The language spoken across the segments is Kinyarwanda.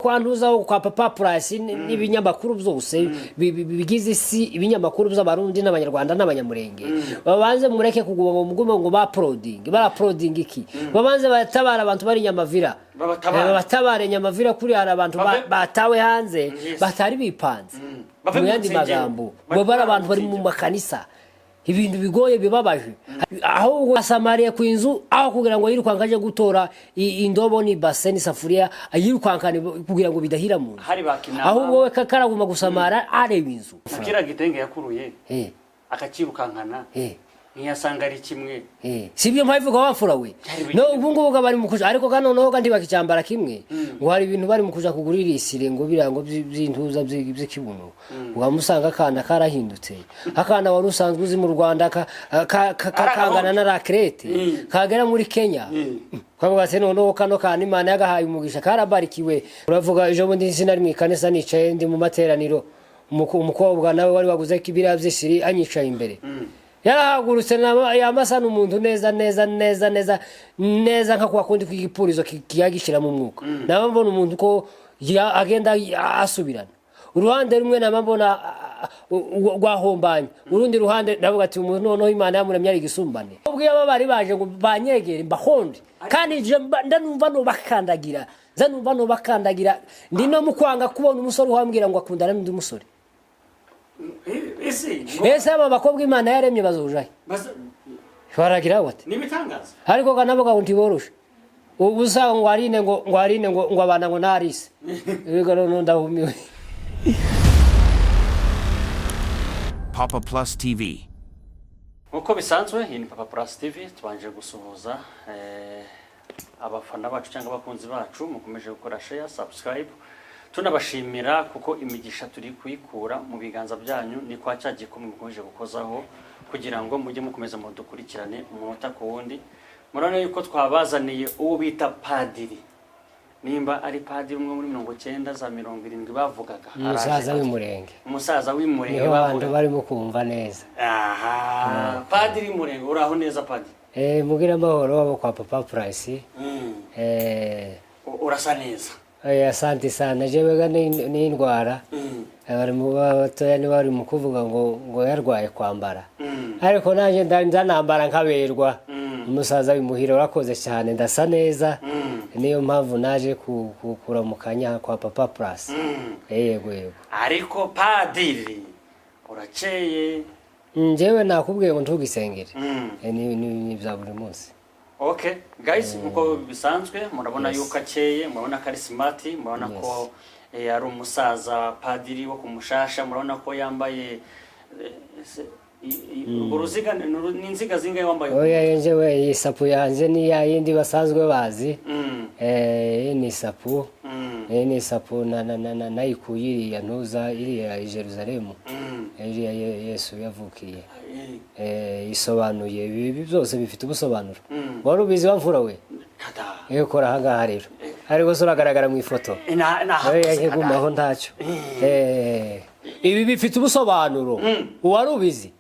kwanduzaho kwa Papa Plus n'ibinyamakuru byose bigize isi ibinyamakuru by'abarundi n'abanyarwanda n'abanyamurenge babanze mureke kuguma mu mugume ngo ba uploading iki babanze batabara abantu bari Nyamavira batabare Nyamavira kuri hari abantu batawe hanze batari bipanze mu yandi magambo bo bari abantu bari mu makanisa ibintu bigoye bibabaje aho asamariye ku inzu aho kugira ngo yirukankaje gutora indobo ni baseni safuriya ayirukankane kugira ngo bidahira mu aho wowe kakaraguma gusamara areba inzu akira gitenge yakuruye akakirukankana ntiyasanga ari kimwe sibyo mpayivuga wafura we no ubungu bari mu kuja ariko kano no kandi bakicambara kimwe ngo hari ibintu bari mu kuja kugurira isire ngo birango by'intuza by'ikibuno ugamusanga kana karahindutse akana wari usanzwe uzi mu Rwanda kangana na rakrete kagera muri Kenya kwavuga se no kano kana Imana yagahaye umugisha karabarikiwe uravuga ejo bundi sinari mu kanisa nicaye ndi mu materaniro umukobwa nawe wari waguze kibira by'isiri anyicaye imbere yarahagurutse yamasana umuntu neza nka kwa kundi kw'igipurizo kiyagishira mu mwuka nabambona umuntu ko agenda asubirana uruhande rumwe nabambona rwahombanye urundi ruhande ndavuga ati umuntu noneho Imana yamuremye ari gisumbane ubwo bari baje ngo banyegere mbahonde kandi ndanumva no bakandagira ndi no mukwanga kubona umusore uhambwira ngo akundana n'undi musore ese aba bakobwa Imana yaremye bazojaye baragira bate nibitangaza ariko kanavuga ngo ntiboroshe ubusanga ngo arine ngo abana ngo narise bigaro no ndahumiwe Papa Plus TV uko bisanzwe ni Papa Plus TV tubanje gusuhuza abafana bacu cyangwa abakunzi bacu mukomeje gukora share subscribe tunabashimira kuko imigisha turi kuyikura mu biganza byanyu ni kwa cyagiye ko mukomeje gukozaho kugira ngo mujye mukomeza mu dukurikirane umunota ku wundi murana yuko twabazaniye uwo bita padiri nimba ari padiri umwe muri 90 za 70 bavugaga umusaza w'imurenge bavuga bari mukumva neza padiri murenge uraho neza padiri mugira amahoro wabo kwa Papa Plus urasa neza asante sana jebega ni indwara bari mu batoya ni bari mu kuvuga ngo yarwaye kwambara ariko naje ndanambara nkaberwa umusaza w'imuhira urakoze cyane ndasa neza niyo mpamvu naje kuramukanya kwa Papa Plus yego ariko padiri uraceye njewe nakubwiye ngo ntugisengere ni bya buri munsi. Okay guys uko bisanzwe murabona yuko akeye murabona karismati murabona ko ari umusaza padiri wo kumushasha murabona ko yambaye uruziga n'inziga zingaye wambaye oya yenjewe yisapu yanje ni yindi basanzwe bazi ni sapu ni sapu na ikuyiri ya ntuza iri ya Jerusalem iri ya Yesu yavukiye isobanuye ibi byose bifite ubusobanuro wari ubizi wamfura we yekora hanga rero ariko suragaragara mu ifoto yegumaho ntacyo ibi bifite ubusobanuro wari ubizi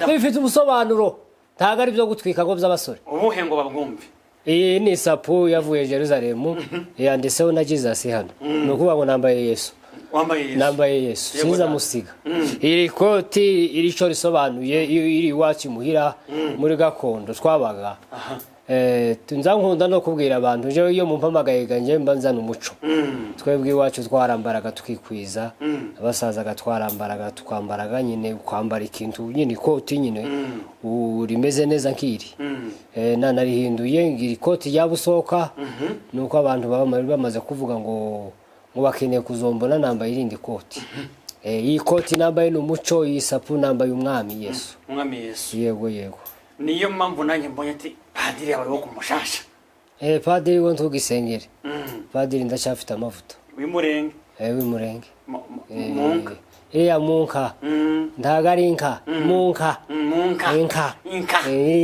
bifite ubusobanuro ntago ari byo gutwika ngo by'abasore ubuhe ngo babwumve iyi ni sapu yavuye Jerusalem yanditseho na Jesus hano nukuvuga ngo nambaye Yesu nambaye Yesu sinza musiga iri koti iri cyo risobanuye iri wacu muhira muri gakondo twabaga tunzankunda no kubwira abantu je iyo mumpamagaye ganje mbanzana umuco twebwe iwacu twarambaraga tukikwiza abasaza gatwarambaraga tukambaraga nyine kwambara ikintu nyine koti nyine urimeze neza nkiri nanarihinduye ngiri koti yabusoka nuko abantu bamaze kuvuga ngo bakeneye kuzombona nambaye irindi koti iyi koti nambaye n'umuco yisapu nambaye umwami Yesu yego niyo mpamvu nanjye mbonye ati padiri yabaye kumushasha padiri wo ntugisengere padiri ndacyafite amavuta w'imurenge w'imurenge munka ya munka ndagarinka munka inka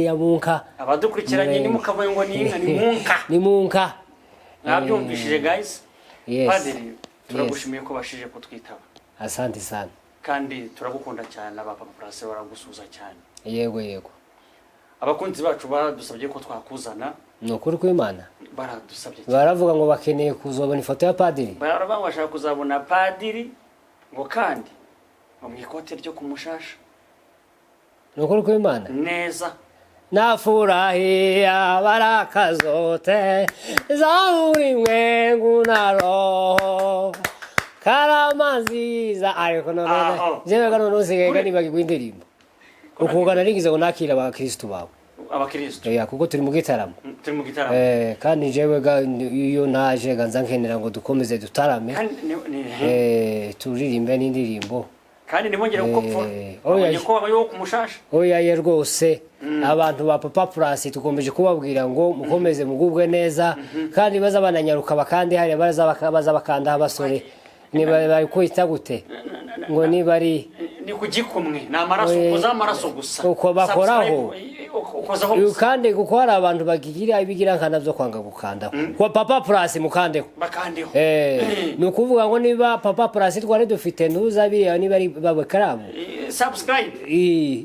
ya munka abadukurikiranye ni mukavuye ngo ni inka ni munka nabyumvishije guys padiri turagushimiye ko bashije kutwitaba asante sana kandi turagukunda cyane aba Papa Plus baragusuza cyane yego abakunzi bacu badusabye ko twakuzana nukuri kw'Imana baradusabye baravuga ngo bakeneye kuzobona ifoto ya padiri baravuga ngo bashaka kuzabona padiri ngo kandi mu ikote ryo kumushasha nukuri kw'Imana neza nafurahia baraka zote za ulimwengu na roho karama nziza ariko none jewe gano nosigaye nibagirwa indirimbo ukungana nigize ngo nakira abakristo bawe abakristo kuko turi mu gitaramo kandi jewe iyo naje ganza nkenera ngo dukomeze dutarame turirimbe n'indirimbo kandi nimongera gukopfa abonye ko abayo kumushasha ye rwose abantu ba Papa Plus tukomeje kubabwira ngo mukomeze mugubwe neza kandi baza bananyaruka bakandi hari baza bakanda abasore niba bari kwita gute ngo niba ari ni kugikumwe na amaraso koza amaraso gusa uko bakoraho kandi kuko hari abantu bagigira ibigira nkana byo kwanga gukandaho kwa Papa Plus mukandeho bakandeho ni ukuvuga ngo niba Papa Plus twari dufite ntuzabiriya niba ari babekaramu subscribe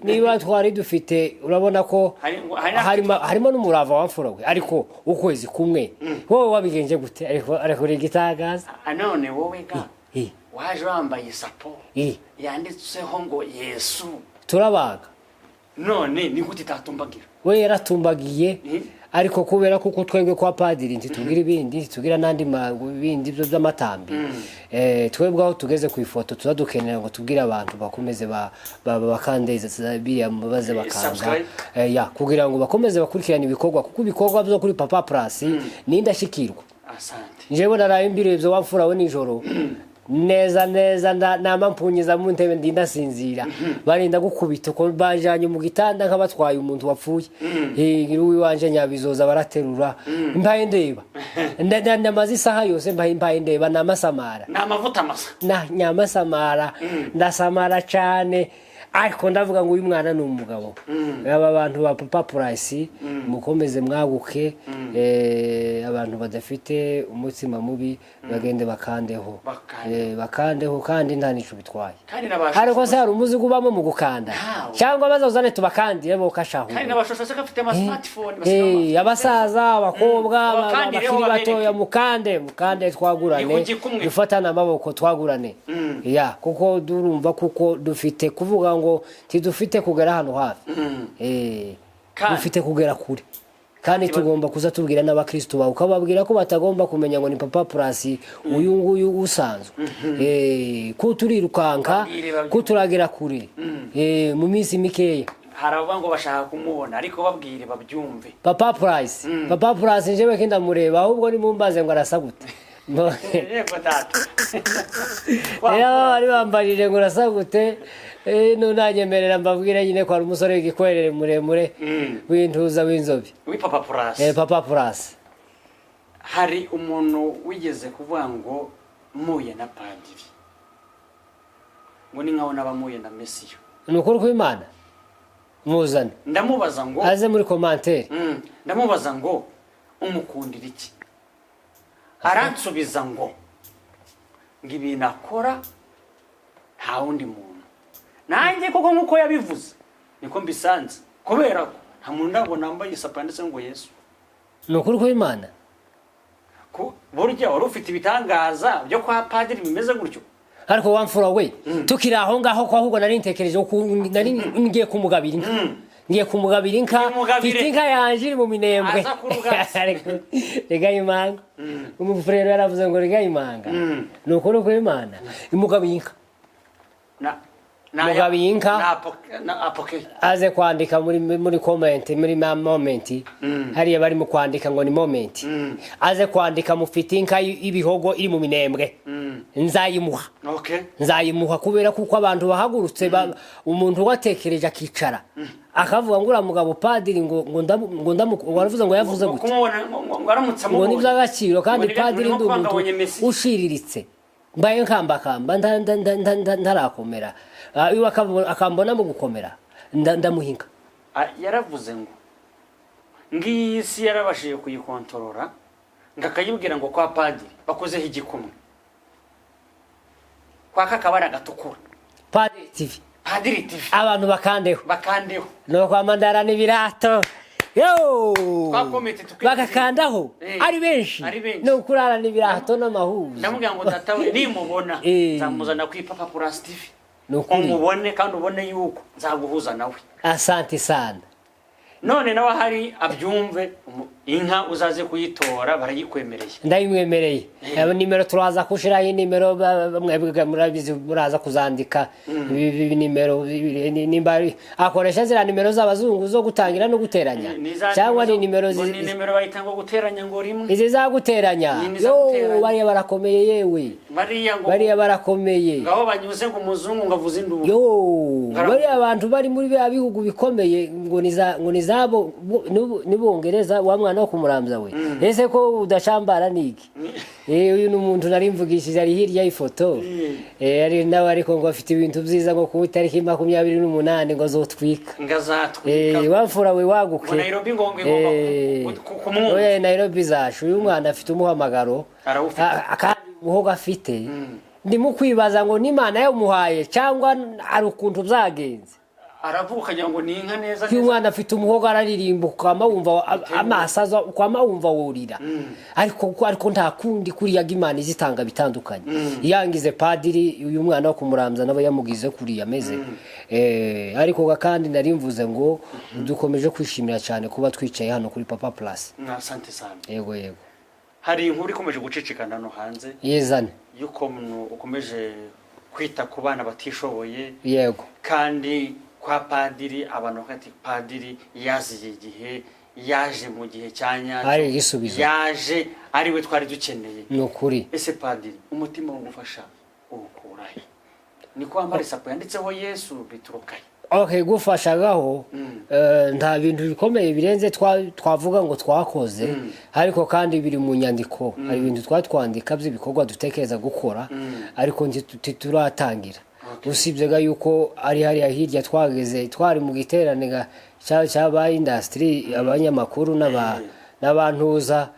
niba twari dufite urabona ko harimo n'umurava wamfura we ariko ukwezi kumwe wowe wabigenje gute ariko rigitagaza none wowe ga waje wambaye sapo yanditseho ngo Yesu turabaga none ni gute tatumbagira we yaratumbagiye ariko kubera kuko twebwe kwa padiri ntitugira ibindi tugira nandi bindi byo by'amatambi twebwe aho tugeze ku ifoto tuzadukenera ngo tubwire abantu bakomeze bakandeza biriya baze bakanda kugira ngo bakomeze bakurikirana ibikorwa kuko ibikorwa byo kuri Papa Plus ni indashyikirwa asante jewe naraye mbirevyo wamfura we nijoro neza nama mpunyiza mu ntebe ndinda sinzira barinda gukubita ko bajanye mu gitanda nk'abatwaye umuntu wapfuye iri wanje nyabizoza baraterura mbaye ndeba ndamaze isaha yose mbaye ndeba namasamara namavuta masa nyamasamara ndasamara cyane ariko ndavuga ngo uyu mwana ni umugabo aba bantu ba Papa Plus mukomeze mwaguke abantu badafite umutima mubi bagende bakandeho kandi nta nico bitwaye ariko se hari umuzigo ubamo mu gukanda cyangwa bazozane tubakandire bo kashaho kandi nabashosha afite ama smartphone abasaza abakobwa bakiri batoya mukande twagurane dufatana amaboko twagurane kuko durumva kuko dufite kuvuga ngo tidufite kugera hano hafi dufite kugera kure kandi tugomba kuza tubwira n'abakristo bawe ukababwira ko batagomba kumenya ngo ni Papa Plus uyu nguyu usanzwe ko turirukanka ko turagira kure mu minsi mikeya haravuga ngo bashaka kumubona ariko babwire babyumve Papa Plus njewe kenda mureba ahubwo ni mumbaze ngo arasa gute yego data ari bambarije ngo arasa gute nunanyemerera mbabwira nyine ko ari umusore w'igikwerere muremure w'intuza w'inzobe Papa Plus hari umuntu wigeze kuvuga ngo muye na padiri ngo ni nkaho nabamuye na Mesiyo ni ukuri kw'Imana muzana ndamubaza ngo aze muri commentaire ndamubaza ngo umukundira iki aransubiza ngo ibintu akora nta wundi muntu nanjye koko nkuko yabivuze niko mbisanze kubera ko nta muntu ndabona ambaye isapa ndetse ngo Yesu ni ukuri kw'Imana burya wari ufite ibitangaza byo kwa padiri bimeze gutyo ariko wamfura we tukiri aho ngaho ko ahubwo nari ntekereje nari ngiye kumugabira inka mfite inka yanje iri mu minembwe rega imanga umufurero yaravuze ngo rega imanga ni ukuri kw'Imana imugabiye inka mugabiye inka aze kwandika muri comment muri moment hariya bari mu kwandika ngo ni moment aze kwandika mufite inka ibihogo iri mu minembwe nzayimuha kubera kuko abantu bahagurutse umuntu watekereje akicara akavuga ngo uramugabo padiri ngo waravuze ngo yavuze gute ngo ni by'agaciro kandi padiri ndi umuntu ushiriritse mbaye nkambakamba ntarakomera iwe akambona mu gukomera ndamuhinga yaravuze ngo ngiyi si yarabashije kuyikontorora ngakayibwira ngo kwa padiri bakozeho igikumwe kwa kakabara gatukura Padiri TV Padiri TV abantu bakandeho no kwamandara n'ibirato yo bagakandaho ari benshi no kurara n'ibirato n'amahuzu ndamubwira ngo datawe nimubona nzamuzana ku Papa Plus TV umubone kandi ubone yuko nzaguhuza nawe. Asante sana. None nawe hari abyumve inka uzaze kuyitora barayikwemereye. Ndayimwemereye. Nimero turaza kushira iyi nimero mwebwe murabizi muraza kuzandika nimero nimbari akoresha zira nimero z'abazungu zo gutangira no guteranya cyangwa ni nimero nimero bayitanga guteranya ngo rimwe izi za guteranya yo bari barakomeye yewe bari barakomeye ngaho banyuze ngo muzungu ngavuze indubu yo bari abantu bari muri bihugu bikomeye ngo nizabo nibongereza wa mwana wo kumuramza we ese ko udashambara niki uyu n'umuntu nari mvugishije ari hirya y'ifoto ari nawe ariko ngo afite ibintu byiza ngo ku itariki 28 ngo zotwika ngazatwika wamfura we waguke Nairobi ngo kumwumva Nairobi zashu uyu mwana afite umuhamagaro akandi muhoga afite ndimo kwibaza ngo n'Imana yamuhaye cyangwa ari ukuntu byagenze aravuka ngo ni inka neza uyu mwana afite umuhoga aririmba kwama wumva amasaza kwama wumva worira ariko nta kundi kuri Imana izitanga bitandukanye yangize padiri uyu mwana wo kumuramza nabo yamugize kuri yameze ariko kandi narimvuze ngo dukomeje kwishimira cyane kuba twicaye hano kuri Papa Plus. Asante sana. Yego hari inkuru ikomeje gucicikana no hanze yezane yuko ukomeje kwita ku bana batishoboye yego kandi kwa padiri abantu bakati padiri yaziye igihe yaje mu gihe cyanya ari igisubizo yaje ari we twari dukeneye no kuri ese padiri umutima wo gufasha ukurahe ni kwambara isapo yanditseho Yesu biturukaye gufashagaho nta bintu bikomeye birenze twavuga ngo twakoze ariko kandi biri mu nyandiko ari ibintu twandika by'ibikorwa dutekereza gukora ariko turatangira usibye ga yuko ari hari hirya twageze twari mu giterane cy'aba industry abanyamakuru n'abantuza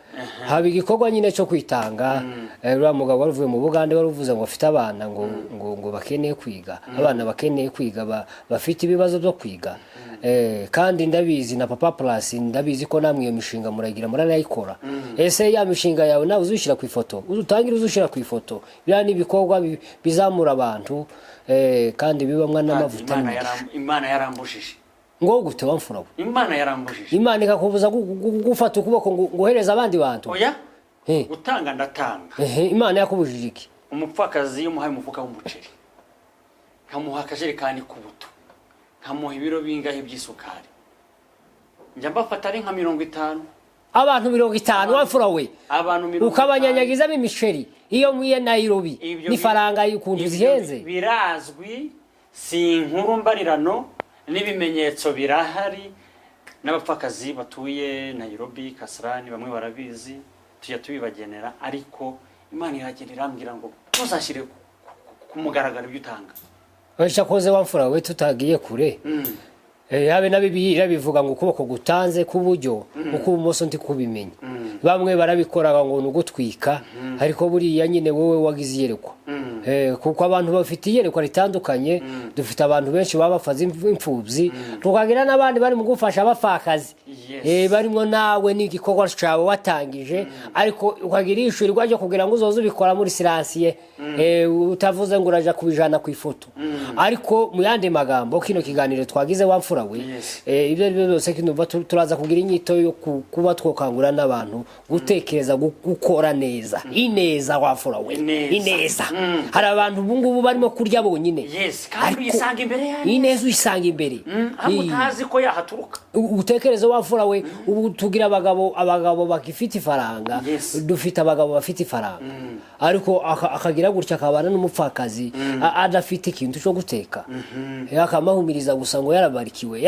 haba igikorwa nyine cyo kwitanga rwa mugabo waruvuye mu Bugande waruvuze ngo afite abana ngo bakeneye kwiga abana bakeneye kwiga bafite ibibazo byo kwiga kandi ndabizi na Papa Plus ndabizi ko namwe iyo mishinga muragira muranayikora ese ya mishinga yawe nawe uzushyira ku ifoto uzutangira uzushyira ku ifoto bya nibikorwa bizamura abantu kandi bibamwa n'amavuta Imana yarambujije ngo gute wamfura Imana yarambujije Imana ikakubuza gufata ukuboko ngo hereza abandi bantu oya utanga ndatanga Imana yakubujije iki umupfakazi umuhaye umufuka w'umuceri kamuha akajerekani kubuto kamuha ibiro bingahe by'isukari njya mbafata ari nka 50 abantu 50 wamfura we ukabanyanyagiza b'imiceri iyo mwiye Nairobi ni faranga y'ukuntu zihenze birazwi si inkuru mbarirano n'ibimenyetso birahari n'abapfakazi batuye Nairobi Kasarani bamwe barabizi tujya tubibagenera ariko Imana iragenera ambwira ngo tuzashire ku mugaragaro by'utanga Washakoze wamfura we tutagiye kure habe nabibihira bivuga ngo ukuboko gutanze kuburyo uko ubumoso ndi kubimenya bamwe barabikoraga ngo nugutwika ariko buriya nyine wowe wagize yerekwa kuko abantu bafite yerekwa ritandukanye dufite abantu benshi babafaza imfubyi tukagira nabandi bari mu gufasha abafakazi barimo nawe n'igikorwa cyawe watangije ariko ukagira ishurirwa ryo kugira ngo uzoze ubikora muri siransiye utavuze ngo uraja kubijana ku ifoto ariko mu yandi magambo kino kiganiro twagize wamfura we ibyo byose kinumva turaza kugira inyito yo kuba twokangura n'abantu gutekereza gukora neza ineza wafura we ineza hari abantu bungubu barimo kurya bonyine kandi uyisanga imbere yani ineza uyisanga imbere utazi ko yahaturuka utekereza wafura we ubu tugira abagabo bakifite ifaranga dufite abagabo bafite ifaranga ariko akagira gutya akabana n'umupfakazi adafite ikintu cyo guteka akamahumiriza gusa ngo yarabarikiwe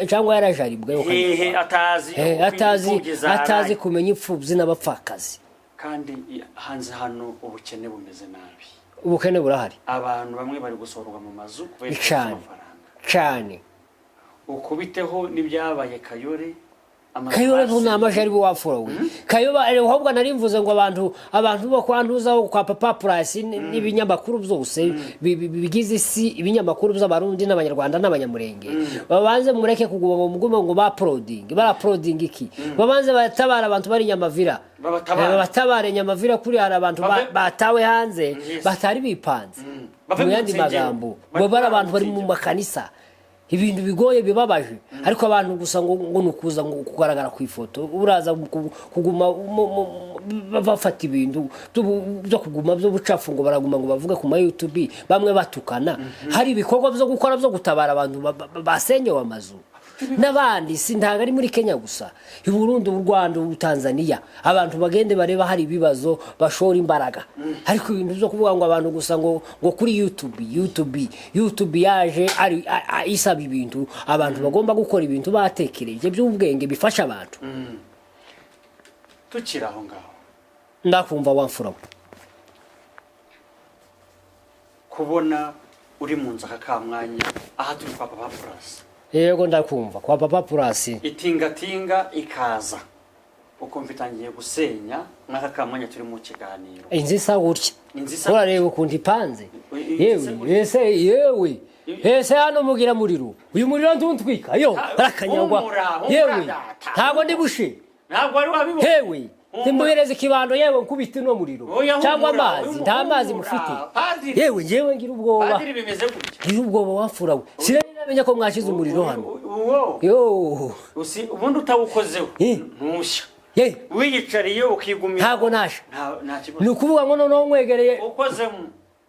cyangwa yarajaribwe atazi kumenya imfubyi n'abapfakazi kandi hanze hano ubukene bumeze nabi ubukene burahari abantu bamwe bari gusorwa mu mazu cyane ukubiteho n'ibyabaye Kayore Kayora ntunamaje ari waforowe Kayoba ahubwo narimvuze ngo abantu bo kwanduza kwa Papa Plus n'ibinyamakuru byose bigize isi ibinyamakuru by'abarundi n'abanyarwanda n'abanyamurenge babanze mureke kuguma mu mugumo ngo ba uploading iki babanze batabara abantu bari Nyamavira batabare Nyamavira kuri hari abantu batawe hanze batari bipanze mu yandi magambo bo bari abantu bari mu makanisa ibintu bigoye bibabaje ariko abantu gusa ngo nukuza ngo kugaragara ku ifoto uraza kuguma bafata ibintu byo kuguma byo bucafu ngo baraguma ngo bavuge ku ma YouTube bamwe batukana hari ibikorwa byo gukora byo gutabara abantu basenyewe amazu n'abandi sindaga ari muri Kenya gusa i Burundi u Rwanda u Tanzania abantu bagende bareba hari ibibazo bashora imbaraga ariko ibintu byo kuvuga ngo abantu gusa ngo kuri YouTube yaje ari isaba ibintu abantu bagomba gukora ibintu batekereje by'ubwenge bifasha abantu tukira aho ngaho ndakumva wamfura kubona uri mu nzaka kamwanya aha turi kwa Papa Plus yego ndakumva kwa Papa Plus itingatinga ikaza ukumva itangiye gusenya mwaka kamwanya turi mu kiganiro inzisa gutya urareba ukundi panze yewe ese hano mugira muriro uyu muriro ntuntwika yo arakanyagwa yewe ntago ndibushe ntabwo ari wabibona yewe timbuhereze kibando yewe nkubita no muriro cyangwa amazi nta mazi mufite yewe ngewe ngira ubwoba padiri bimeze gutya ngira ubwoba wafurawe sinamenya ko mwashize umuriro hano yo ubundi utawukozeho ntushya wiyicariye ukigumira ntago nasha ni ukuvuga ngo noneho nkwegereye ukozemo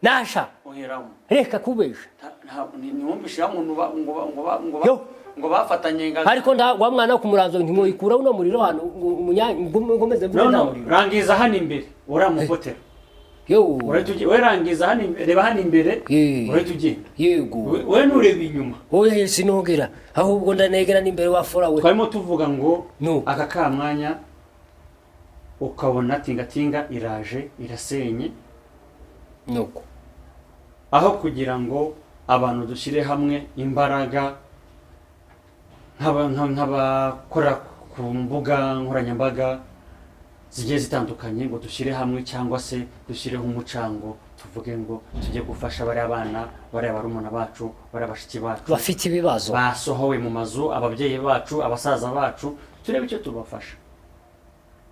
nasha uhiramo reka kubesha niwumvisha ngo bafatanye ngaza ariko wa mwana ku muranzo ntimuyikura uno muriro hano ngomeze mvuga no rangiza hano imbere uramufotera yo werangiza hano reba hano imbere urahita ugenda yego we nureba inyuma oya sinongera ahubwo ndanegera n'imbere wafora we twarimo tuvuga ngo aka kamwanya ukabona tingatinga iraje irasenye nuko aho kugira ngo abantu dushyire hamwe imbaraga nk'abakora ku mbuga nkoranyambaga zigiye zitandukanye ngo dushyire hamwe cyangwa se dushyireho umucango tuvuge ngo tujye gufasha bari abana bari abarumuna bacu bari abashiki bacu bafite ibibazo basohowe mu mazu ababyeyi bacu abasaza bacu turebe icyo tubafasha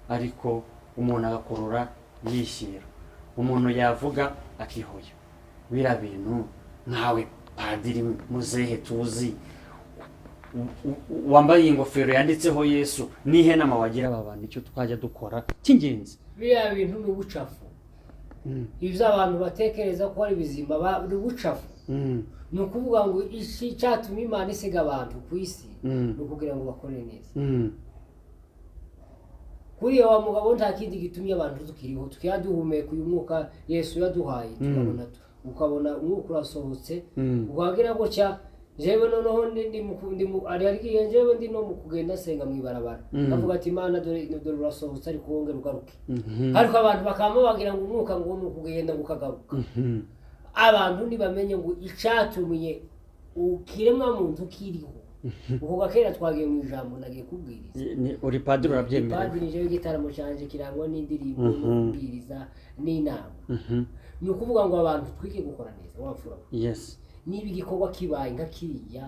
ariko umuntu agakurura yishyira umuntu yavuga akihoya bira bintu nkawe padiri muzehe tuzi wambaye ingofero yanditseho Yesu nihe nama wagira abantu icyo twajya dukora cy'ingenzi bira bintu n'ubucafu ibyo abantu batekereza ko ari bizima n'ubucafu ni ukuvuga ngo iki cyatuma Imana isiga abantu ku isi ni ukugira ngo bakore neza kuri wa mugabo nta kindi gitumye abantu tukiriho tukiyaduhumeka uyu mwuka Yesu yaduhaye tukabona ukabona umwuka urasohotse ukagira ngo cya jewe noneho ari jewe ndi no mu kugenda senga mu ibarabara bavuga ati Imana dore urasohotse ariko wongera ugaruke ariko abantu bakama bagira ngo umwuka ngo ni ukugenda gukagaruka abantu ntibamenye ngo icyatumye ukiremwa muntu kiriho uko kera twagiye mu ijambo nagiye kubwiriza uri padiri urabyemera padiri jewe gitaramo cyanje kirangwa n'indirimbo kubwiriza n'inama ni ukuvuga ngo abantu twike gukora neza wafura yes niba igikorwa kibaye nka kiriya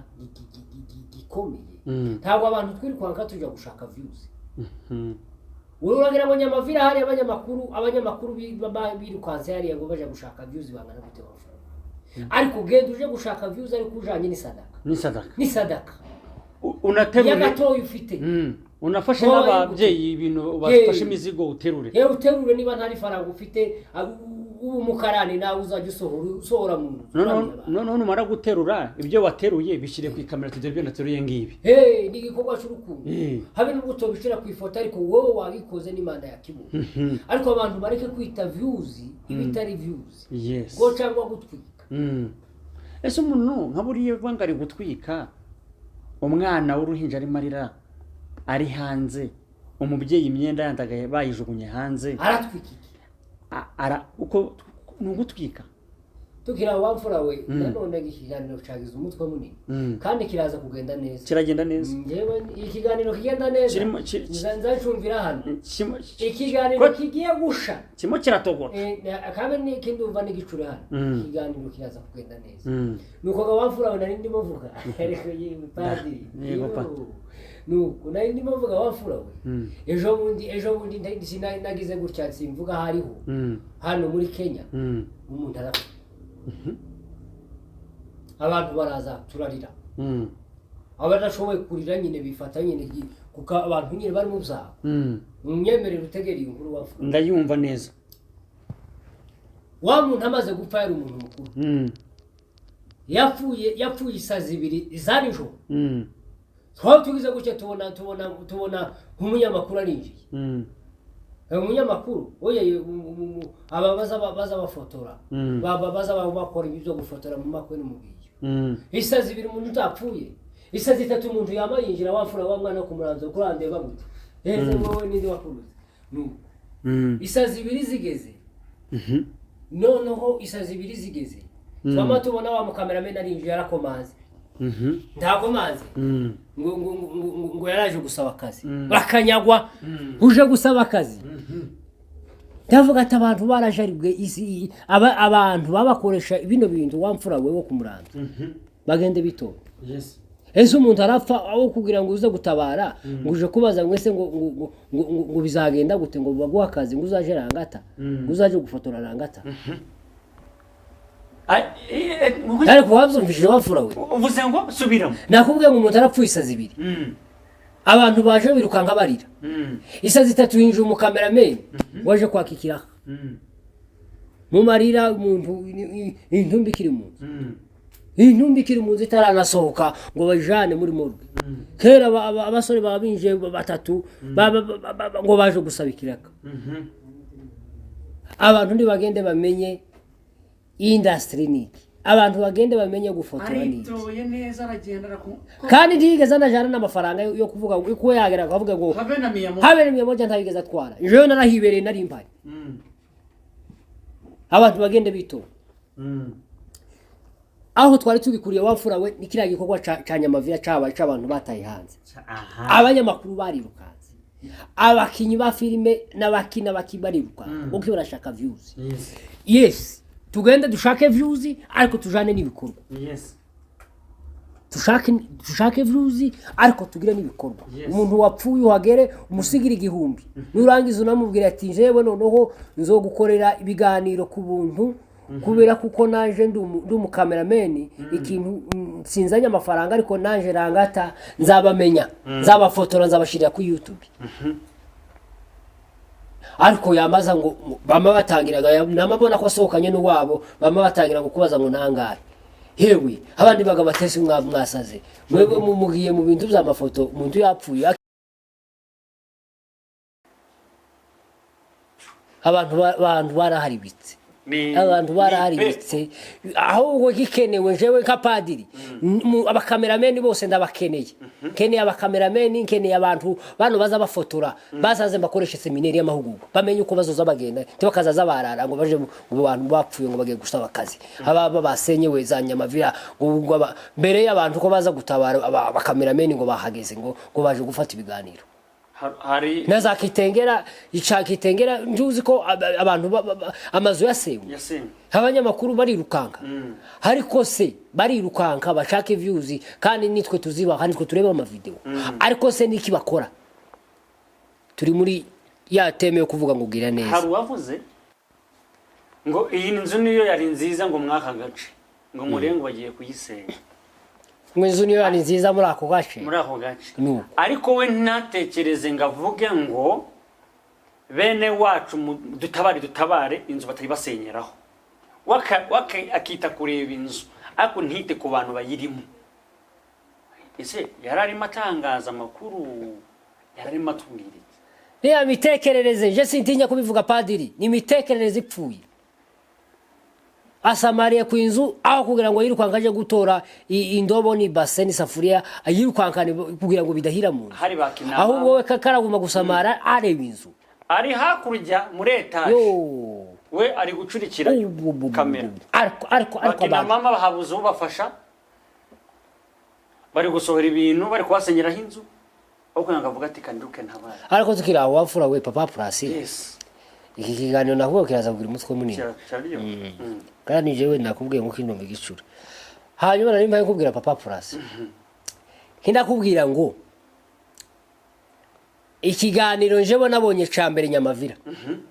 gikomeye ntabwo abantu twirukwanka tujya gushaka views uragira ngo Nyamavira hari abanyamakuru birukanse hariya ngo baje gushaka views bangana gute wafura ariko genda uje gushaka views ariko ujanye ni sadaka unateruye yagatoye ufite unafashe n'ababyeyi ibintu bafashe imizigo uterure uterure niba ntari faranga ufite ubu mukarani nawe uzajya usohora mu none numara guterura ibyo wateruye bishyire ku kamera tudere byo nateruye ngibi ni igikorwa cy'urukundo habe n'ubwo tobishira ku ifoto ariko wowe wabikoze n'Imana yakibona ariko abantu bareke kwita views ibitari views ngo cyangwa gutwika ese umuntu nkaburiye bangari gutwika umwana w'uruhinja ari marira ari hanze umubyeyi imyenda yandagaye bayijugunye hanze aratwikiki uko nugutwika tukira wamfura we nanone ikiganiro cyagize umutwe munini kandi kiraza kugenda neza kiragenda neza ngewe ikiganiro kigenda neza nzacumvira hano ikiganiro kigiye gusha kimo kiratogota akabe ni kindumva n'igicure hano ikiganiro kiraza kugenda neza nuko gawamfura we nari ndimo vuga ariko yewe padiri nuko nari ndimo vuga wamfura we ejo bundi nagize gutya simvuga hariho hano muri Kenya umuntu arapfa abantu baraza turarira abadashoboye kurira nyine bifata nyine kuko abantu nyine bari mu byaha umyemerera utegereye inkuru wamfura ndayumva neza wa muntu amaze gupfa yari umuntu mukuru yapfuye isazi ibiri za nijoro twaba tugize gutya tubona nk'umunyamakuru arinjiye umunyamakuru oye ababaza bafotora baza bakora ibyo gufotora mu makwe no mu biyo isazi ibiri umuntu utapfuye isazi itatu umuntu yama yinjira wamfura wa mwana ku muranzo kurandeba gute heze wowe nindi wakuruze isazi ibiri zigeze noneho isazi ibiri zigeze twama tubona wa mukameramen arinjiye yarakomaze ndakomaze ngo yaraje gusaba akazi bakanyagwa uje gusaba akazi ndavuga ati abantu barajaribwe abantu babakoresha bino bintu wamfura wewe ku muranzo bagende bitora ese umuntu arapfa aho kugira ngo uze gutabara ngo uje kubaza mwese ngo bizagenda gute ngo baguha akazi ngo uzaje rangata ngo uzaje gufotora rangata ariko wabyumvise wamfura we uvuze ngo subiramo nakubwiye ngo umuntu arapfuye isazi ibiri abantu baje birukanka barira isazi itatu yinjije umukameramen waje kwakikira mu marira umuntu intumbi kiri mu nzu itaranasohoka ngo bajane muri morgue kera abasore babinje batatu ngo baje gusaba ikiraka abantu ndi bagende bamenye industry niki abantu bagende bamenye gufotora niki kandi ntigeze anajana n'amafaranga yo kuvuga uko yagera akavuga ngo habe na 100 ntabigeze atwara jewe narahibereye nari impari abantu bagende bitora aho twari tubikuriye wamfura we nikira gikorwa ca Nyamavira c'abantu bataye hanze abanyamakuru barirukanze abakinyi ba filime n'abakina bakibariruka uko barashaka views yes tugende dushake views ariko tujane n'ibikorwa dushake views ariko tugire n'ibikorwa umuntu wapfuye uhagere umusigira igihumbi nurangiza unamubwira ati jewe noneho nzogukorera ibiganiro ku buntu kubera kuko naje ndi umukameramen ikintu sinzanya amafaranga ariko naje rangata nzabamenya nzabafotora nzabashirira ku YouTube ariko yamaza ngo bama batangiraga namabona ko sokanye n'uwabo bama batangira ngo kubaza ngo nangaye hewe abandi baga batese mwasaze mwebwe mumugiye mu bintu by'amafoto umuntu yapfuye abantu baraharibitse abantu baraharibitse ahubwo gikenewe jewe nka padiri abakamerameni bose ndabakeneye keneye abakamerameni keneye abantu bano baza bafotora bazaze bakoresha seminari y'amahugurwa bamenye uko bazoza bagenda tibakazaza barara ngo baje mu bantu bapfuye ngo bagiye gusaba akazi aba basenyewe za Nyamavira mbere y'abantu ko baza gutabara abakamerameni ngo bahageze ngo baje gufata ibiganiro hari nazakitengera icakitengera njuzi ko abantu amazu yasewe abanyamakuru barirukanka ariko se barirukanka bashake views kandi nitwe tuziba kandi twe tureba ama video ariko se niki bakora turi muri ya teme yo kuvuga ngo gira neza hari wavuze ngo iyi nzu niyo yari nziza ngo mwaka gace ngo murengo bagiye kuyisenya mwezo niyo ari nziza muri ako gace ariko we ntatekereze ngavuge ngo bene wacu dutabare inzu batayibasenyeraho akita kureba inzu ariko ntite ku bantu bayirimo ese yararimo atangaza amakuru yararimo atubwira niya mitekerereze je sintinya kubivuga padiri ni mitekerereze ipfuye asamariye ku inzu aho kugira ngo yirukanka aje gutora indobo ni baseni safuriya ayirukankane kugira ngo bidahira mu ahubwo we kakaraguma gusamara areba inzu ari hakurya muri etaje we ari gucurikira kamera ariko bakina mama bahabuze ubafasha bari gusohora ibintu bari kwasenyeraho inzu uko yangavuga ati kanduke ntabara ariko tukira aho wafura we Papa Plus yes iki kiganiro nakuvuga kiraza kugira umutwe munini cyariyo kandi jewe nakubwiye ngo kino mbigicura hanyuma nari mpaye kubwira Papa Plus ndakubwira ngo ikiganiro njebo nabonye cambere Nyamavira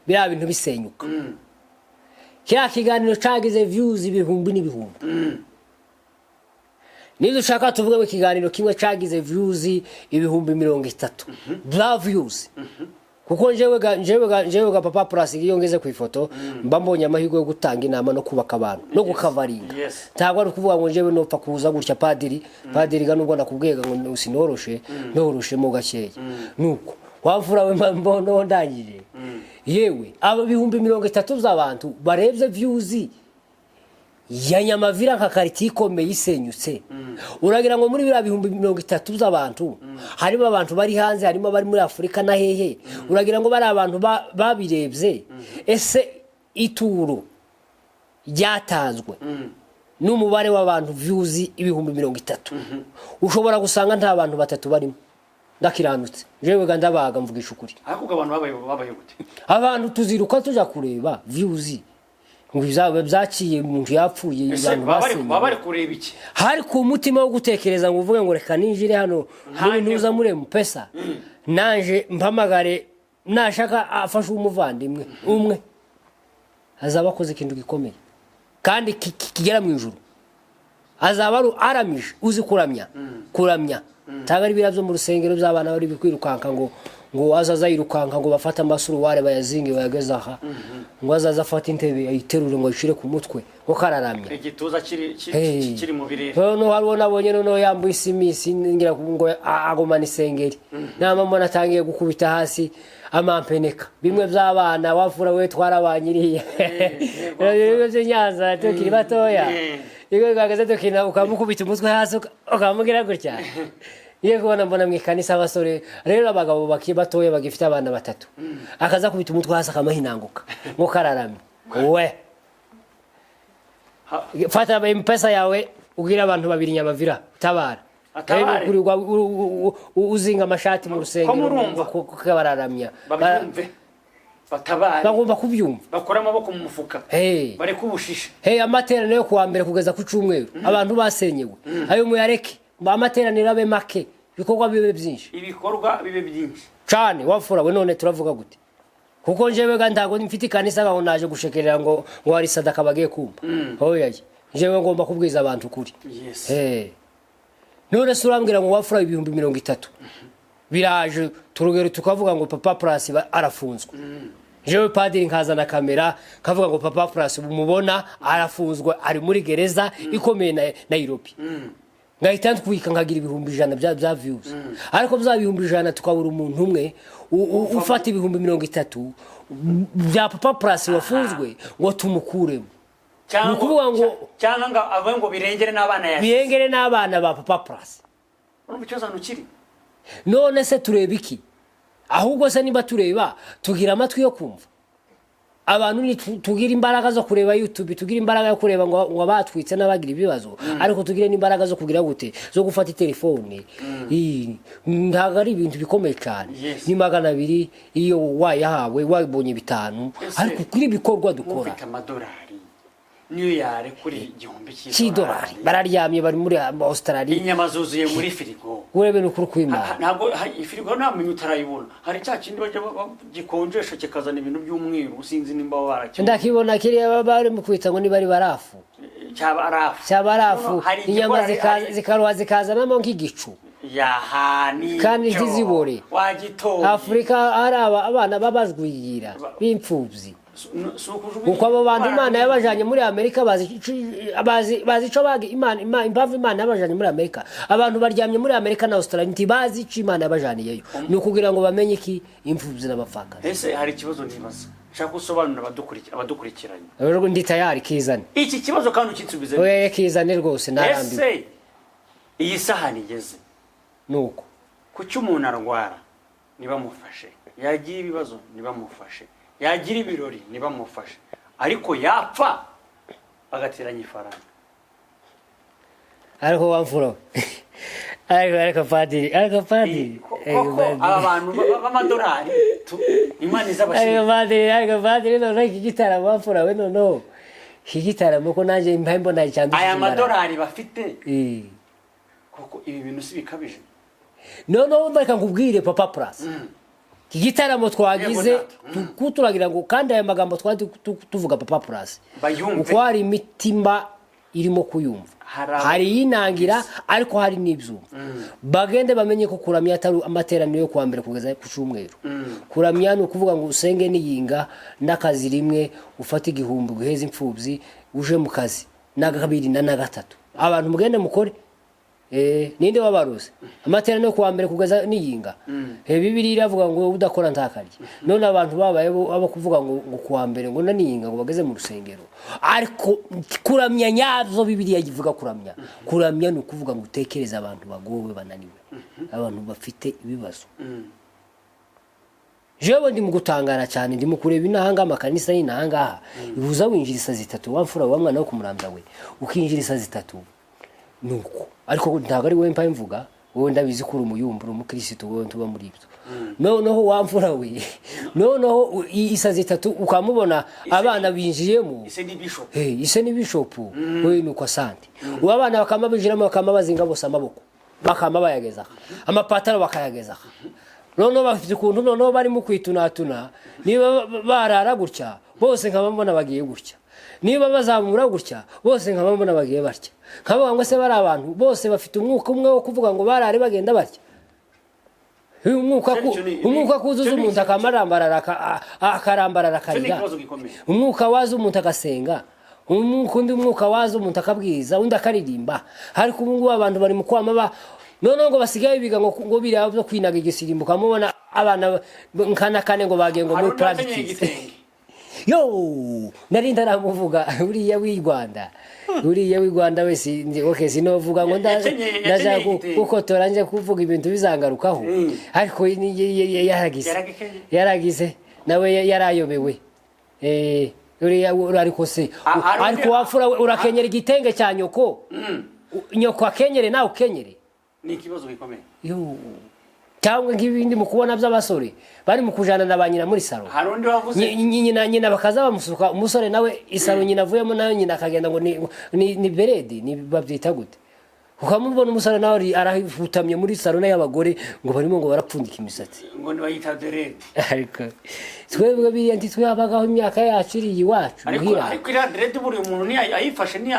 bira bintu bisenyuka kya kiganiro cagize views ibihumbi n'ibihumbi nizo ushaka tuvuge mu kiganiro kimwe cagize views ibihumbi 30 bla views kuko njyewe ga Papa Plus iyo ngeze ku ifoto mba mbonye amahirwe yo gutanga inama no kubaka abantu no gukavaringa ntabwo ari kuvuga ngo njyewe nopfa kuza gutya padiri ga nubwo nakubwiye ngo usinoroshe noroshe mo gakeya nuko wamfura we mbono ndangije yewe aba bihumbi 30 z'abantu barebye views ya Nyamavira nka kariti ikomeye isenyutse uragira ngo muri bira bihumbi 30 z'abantu harimo abantu bari hanze harimo bari muri Afrika na hehe uragira ngo bari abantu babirebye ese ituro ryatanzwe n'umubare w'abantu views ibihumbi 30 ushobora gusanga nta bantu batatu barimo ndakiranutse jewe ga ndabaga mvugisha ukuri ariko abantu babaye gute abantu tuziruka tuja kureba views ngo bizabe byaciye umuntu yapfuye abantu basenye bari kureba iki hari ku mutima wo gutekereza ngo uvuge ngo reka ninjire hano n'intuza muri Mpesa nanje mpamagare nashaka afashe umuvandimwe umwe azaba akoze ikintu gikomeye kandi kigera mu ijuru azaba aramije uzi kuramya tagari biravyo mu rusengero by'abana bari bikwirukanka ngo azaza yirukanka ngo bafata amasuruware bayazinge bayageza aha ngo azaza afata intebe ayiterure ngo yishire ku mutwe ngo kararamya igituza kiri mu birere no hariho nabonye no yambuye isimisi ngira ngo agomana isengeri namama natangiye gukubita hasi amampeneka bimwe by'abana wafura we twarabanyiriye rero byo Nyanza tukiri batoya yego gagaze tukina ukamukubita umutwe hasi ukamugira gutya yego mbona mwikanisa abasore rero abagabo bakiye batoye bagifite abana batatu akaza kubita umutwe hasi akamahinanguka ngo kararame we fata Mpesa yawe ugira abantu babiri Nyamavira tabara uzinga amashati mu rusengero kukabararamya batabara bagomba kubyumva bakora amaboko mu mufuka bari kubushisha amateraniro yo kuwa mbere kugeza ku cyumweru abantu basenyewe ayo muyareke amateraniro abe make bikorwa bibe byinshi cyane wafura we none turavuga gute kuko njyewe ga ndago mfite kanisa gaho naje gushekerera ngo hari sadaka bagiye kumba hoya njyewe ngomba kubwiza abantu kuri none surambwira ngo wafura ibihumbi 30 biraje turugero tukavuga ngo Papa Plus arafunzwe jewe padiri nkazana kamera kavuga ngo Papa Plus umubona arafunzwe ari muri gereza ikomeye na Nairobi ngahita twika nkagira ibihumbi 100 bya views ariko bya bihumbi 100 tukabura umuntu umwe ufata ibihumbi 30 bya Papa Plus wafunzwe ngo tumukuremo cyangwa ngo avuye ngo birengere n'abana ba Papa Plus urumva cyo zanukiri none se tureba iki ahubwo se niba tureba tugira amatwi yo kumva abantu ni tugira imbaraga zo kureba YouTube tugira imbaraga yo kureba ngo batwitse n'abagira ibibazo ariko tugira n'imbaraga zo kugira gute zo gufata telefone ndaga ari ibintu bikomeye cyane ni 200 iyo wayahawe wabonye 5 ariko kuri bikorwa dukora ufite amadolari niyo yare kuri igihumbi $100 bararyamye bari muri Australia inyama zuzuye muri firigo urebe n'ukuri kwimana ntabwo ifirigo nta minyu utarayibona hari cya kindi bajya gikonjesha kikazana ibintu by'umweru usinzi nimba warakibona ndakibona kiriya bari mu kwita ngo ni bari barafu cyabarafu inyama zikazanamo nk'igicu yahani kandi ntizibore wagitoye Afrika ari abana babazwira b'imfubyi uko abo bantu Imana yabajanye muri Amerika bazi ico bagi Imana impamvu Imana yabajanye muri Amerika abantu baryamye muri Amerika na Australia ntibazi ico Imana yabajaniyeyo ni ukugira ngo bamenye iki imfubyi n'abafaka ese hari ikibazo nibaza shaka usobanura abadukurikiranye rero ndi tayari kizane iki kibazo kandi ukitsubize oya kizane rwose narambi ese iyi sahani igeze nuko kuki umuntu arwara niba mufashe yagira ibibazo niba mufashe yagira ibirori niba mufashe ariko yapfa bagateranya ifaranga ariko wamfuro ariko padiri koko aba bantu b'amadolari imana izabashimira ariko padiri no iki gitaramo wamfura we no iki gitaramo ko nanje impambo ndacyanduye aya madolari bafite koko ibi bintu si bikabije no mbareka nkubwire Papa Plus iki gitaramo twagize kuturagira ngo kandi aya magambo twandi tuvuga Papa Plus uko hari imitima irimo kuyumva hari inangira ariko hari n'ibyuma bagende bamenye ko kuramya atari amateraniro yo kwa mbere kugeza ku cyumweru kuramya no kuvuga ngo usenge niyinga n'akazi rimwe ufata igihumbi guheza impfubyi uje mu kazi n'agabiri na gatatu abantu mugende mukore ninde wabaruze amateraniro yo kwa mbere kugeza niyinga Bibiliya iravuga ngo udakora ntakarye none abantu babaye abo kuvuga ngo kwa mbere ngo naniyinga ngo bageze mu rusengero ariko kuramya nyazo Bibiliya ivuga kuramya no kuvuga ngo utekereza abantu bagowe bananiwe abantu bafite ibibazo jewe ndi mu gutangara cyane ndi mu kureba inahanga amakanisa y'inahanga ibuza winjirisa zitatu wamfura wa mwana wo kumurambya we ukinjirisa zitatu nuko ariko ntago ari we mpa imvuga wowe ndabizi kuri umuyumbura umukristo wowe tuba muri ibyo noneho wamfura we noneho isa zitatu ukamubona abana binjiyemo ise ni bishop we nuko asante abana bakamabijiramo bakamabazinga bose amaboko bakamabayageza amapataro bakayageza noneho bafite kuntu noneho bari mu kwitunatuna niba barara gutya bose nkabambona bagiye gutya niba bazamura gutya bose nkabambona bagiye batya nkabo ngo se bari abantu bose bafite umwuka umwe wo kuvuga ngo barare bagenda batya umwuka kuzuza umuntu akarambarara kariga umwuka waza umuntu agasenga umwuka waza umuntu akabwiza undi akaririmba ariko ubu ngubu abantu bari mu kwama noneho ngo basigaye biga ngo biriya byo kwinaga igisirimbuka mubona abana nkana kane ngo bagiye ngo muri practice yo narinda ramuvuga uriya w'Rwanda wese okay sinovuga ngo ndaza gukotora nje kuvuga ibintu bizangarukaho ariko yaragize nawe yarayobewe uriya ariko se ariko wafura urakenyera igitenge cya nyoko nyoko akenyere nawe ukenyere ni ikibazo gikomeye yo cyangwa ngibindi mu kubona by'abasore bari mu kujana na banyina muri salo harundi wavuze nyina bakaza bamusuka umusore nawe isalo nyina avuyemo nayo nyina akagenda ngo ni beredi ni babyita gute ukamubona umusore nawe arahutamye muri salo y'abagore ngo barimo ngo barapfundika imisatsi ngo bayita beredi ariko twebwe biyanti twabagaho imyaka yacu iri iwacu ariko ira beredi buri umuntu ni ayifashe ni